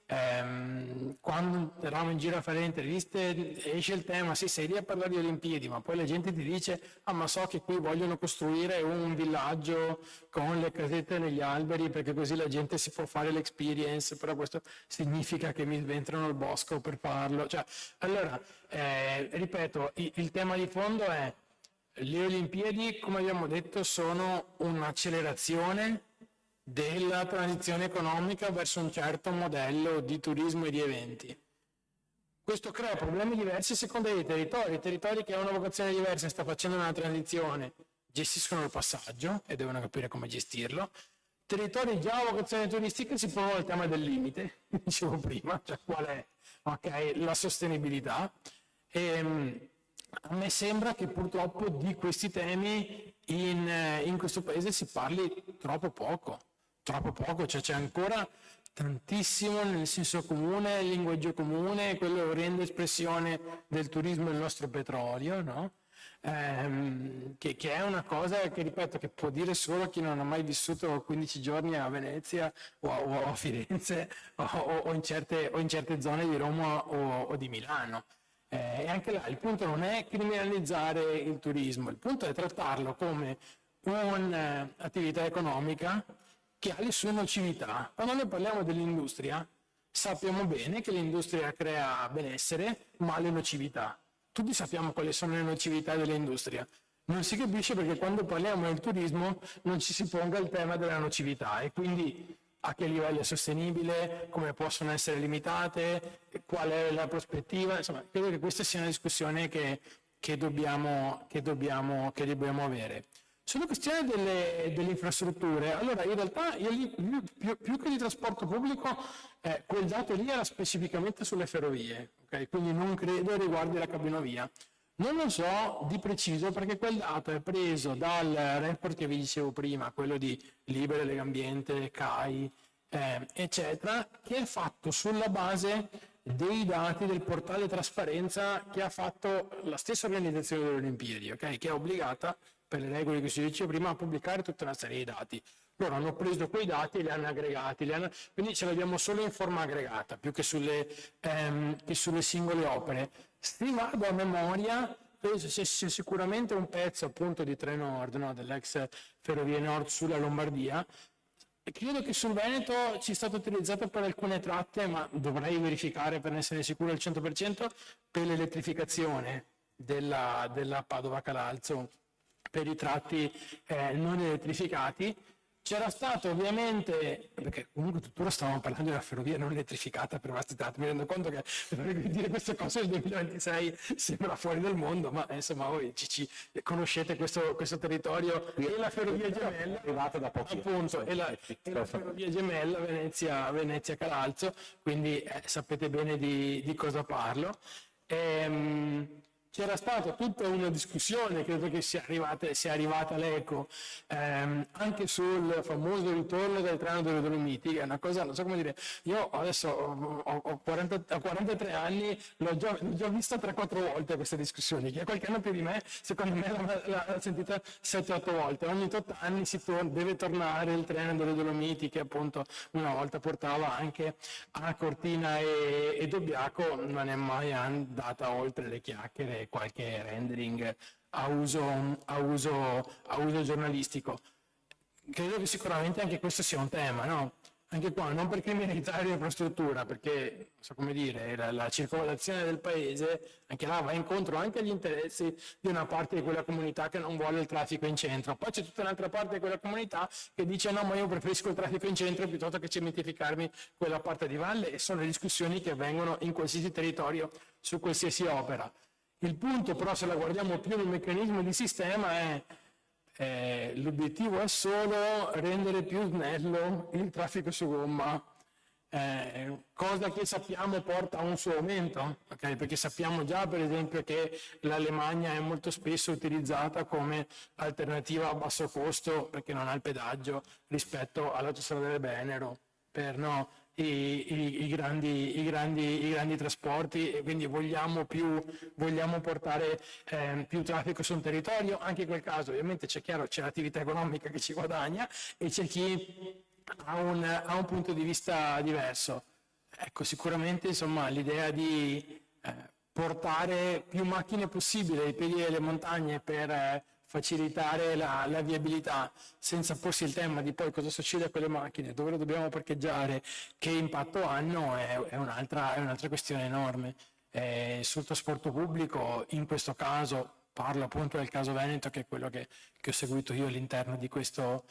[SPEAKER 2] Quando eravamo in giro a fare le interviste esce il tema, sì, sei lì a parlare di Olimpiadi, ma poi la gente ti dice ma so che qui vogliono costruire un villaggio con le casette negli alberi perché così la gente si può fare l'experience, però questo significa che mi sventrano il bosco per farlo. Cioè, allora, ripeto, il tema di fondo è le Olimpiadi, come abbiamo detto, sono un'accelerazione della transizione economica verso un certo modello di turismo e di eventi. Questo crea problemi diversi a seconda dei territori. I territori che hanno una vocazione diversa e sta facendo una transizione gestiscono il passaggio e devono capire come gestirlo. Territori già a vocazione turistica si pongono il tema del limite, dicevo prima, cioè qual è la sostenibilità. E a me sembra che purtroppo di questi temi in questo paese si parli troppo poco, cioè c'è ancora tantissimo nel senso comune, il linguaggio comune, quello orrenda espressione del turismo e il nostro petrolio, no? Che è una cosa che, ripeto, che può dire solo chi non ha mai vissuto 15 giorni a Venezia o a Firenze o in certe zone di Roma o di Milano. E anche là il punto non è criminalizzare il turismo, il punto è trattarlo come un'attività economica che ha le sue nocività. Quando noi parliamo dell'industria, sappiamo bene che l'industria crea benessere, ma ha le nocività. Tutti sappiamo quali sono le nocività dell'industria. Non si capisce perché quando parliamo del turismo non ci si ponga il tema della nocività e quindi a che livello è sostenibile, come possono essere limitate, qual è la prospettiva. Insomma, credo che questa sia una discussione che dobbiamo avere. Sulla questione delle infrastrutture, allora in realtà io lì, più che di trasporto pubblico, quel dato lì era specificamente sulle ferrovie, okay? Quindi non credo riguardi la cabinovia. Non lo so di preciso perché quel dato è preso dal report che vi dicevo prima, quello di Libere, Legambiente, CAI, eccetera, che è fatto sulla base dei dati del portale trasparenza che ha fatto la stessa organizzazione delle Olimpiadi, okay? Che è obbligata per le regole che si diceva prima a pubblicare tutta una serie di dati. Loro hanno preso quei dati e li hanno aggregati, quindi ce l'abbiamo solo in forma aggregata, più che sulle singole opere. Se vado a memoria, c'è sicuramente un pezzo appunto di Trenord, no, dell'ex Ferrovie Nord sulla Lombardia. E credo che sul Veneto ci è stato utilizzato per alcune tratte, ma dovrei verificare per essere sicuro al 100%, per l'elettrificazione della Padova-Calalzo, per i tratti non elettrificati. C'era stato ovviamente, perché comunque tuttora stavamo parlando di una ferrovia non elettrificata per vasti tratti, mi rendo conto che dire queste cose nel 2026 sembra fuori dal mondo, ma insomma voi conoscete questo territorio e la ferrovia gemella,
[SPEAKER 1] arrivata da pochi
[SPEAKER 2] appunto, e la ferrovia gemella Venezia-Calalzo, quindi sapete bene di cosa parlo. C'era stata tutta una discussione, credo che sia arrivata l'eco, anche sul famoso ritorno del treno delle Dolomiti, che è una cosa, non so come dire, io adesso ho 43 anni, l'ho già vista 3-4 volte questa discussione, chi ha qualche anno più di me, secondo me l'ha sentita 7-8 volte, ogni 8 anni deve tornare il treno delle Dolomiti, che appunto una volta portava anche a Cortina e Dobbiaco, non è mai andata oltre le chiacchiere e qualche rendering a uso giornalistico. Credo che sicuramente anche questo sia un tema, no? Anche qua, non per criminalizzare l'infrastruttura, perché, non so come dire, la circolazione del paese, anche là va incontro anche agli interessi di una parte di quella comunità che non vuole il traffico in centro. Poi c'è tutta un'altra parte di quella comunità che dice no, ma io preferisco il traffico in centro piuttosto che cementificarmi quella parte di valle, e sono le discussioni che avvengono in qualsiasi territorio, su qualsiasi opera. Il punto però, se la guardiamo più nel meccanismo di sistema, è l'obiettivo è solo rendere più snello il traffico su gomma, cosa che sappiamo porta a un suo aumento, okay? Perché sappiamo già per esempio che l'Alemagna è molto spesso utilizzata come alternativa a basso costo, perché non ha il pedaggio, rispetto all'autostrada del Brennero, per i grandi trasporti, e quindi vogliamo portare più traffico su un territorio. Anche in quel caso ovviamente c'è l'attività economica che ci guadagna, e c'è chi ha un punto di vista diverso. Ecco, sicuramente insomma l'idea di portare più macchine possibile ai piedi delle montagne per facilitare la viabilità, senza porsi il tema di poi cosa succede a quelle macchine, dove le dobbiamo parcheggiare, che impatto hanno, è un'altra questione enorme. Sul trasporto pubblico, in questo caso, parlo appunto del caso Veneto, che è quello che ho seguito io all'interno di questo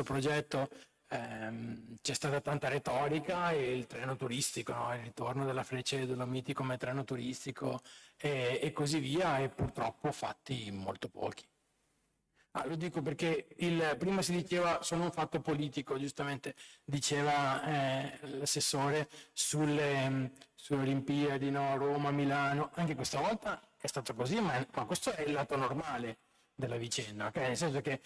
[SPEAKER 2] progetto. C'è stata tanta retorica, e il treno turistico, no? Il ritorno della Freccia dei Dolomiti come treno turistico e così via, e purtroppo fatti molto pochi. Lo dico perché prima si diceva solo un fatto politico, giustamente diceva l'assessore sulle Olimpiadi, no? Roma, Milano, anche questa volta è stato così, ma questo è il lato normale della vicenda, okay? Nel senso che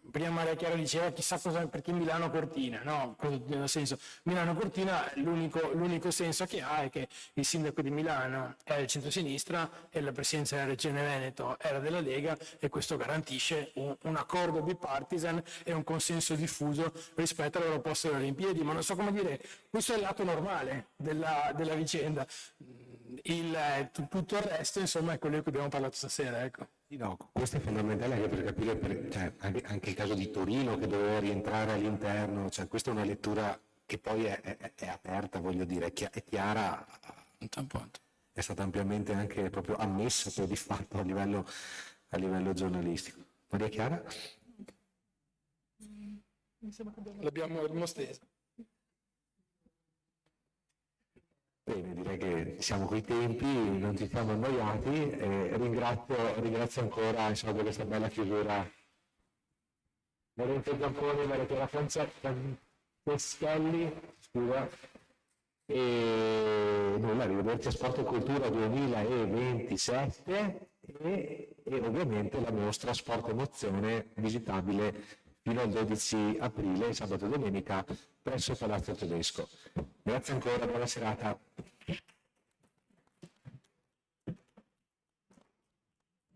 [SPEAKER 2] prima Maria Chiara diceva chissà cosa, perché Milano-Cortina, no? Nel senso, Milano-Cortina l'unico senso che ha è che il sindaco di Milano è del centro-sinistra e la presidenza della Regione Veneto era della Lega, e questo garantisce un accordo bipartisan e un consenso diffuso rispetto alla proposta delle Olimpiadi, ma non so come dire, questo è il lato normale della vicenda. Tutto il resto insomma è quello di cui abbiamo parlato stasera, ecco.
[SPEAKER 1] No, questo è fondamentale anche per capire, anche il caso di Torino che doveva rientrare all'interno, questa è una lettura che poi è aperta, voglio dire, è chiara, è stata ampiamente anche proprio ammessa poi di fatto a livello giornalistico. Maria Chiara?
[SPEAKER 2] L'abbiamo stesa.
[SPEAKER 1] Bene, direi che siamo coi tempi, non ci siamo annoiati, e ringrazio ancora per questa bella chiusura Lorenzo Zamponi, Maria Chiara Franceschelli, scusa, e nulla, arrivederci a Sport e Cultura 2027 e ovviamente la mostra Sport Emozione visitabile fino al 12 aprile, sabato e domenica, presso il Palazzo Tedesco. Grazie ancora, buona serata.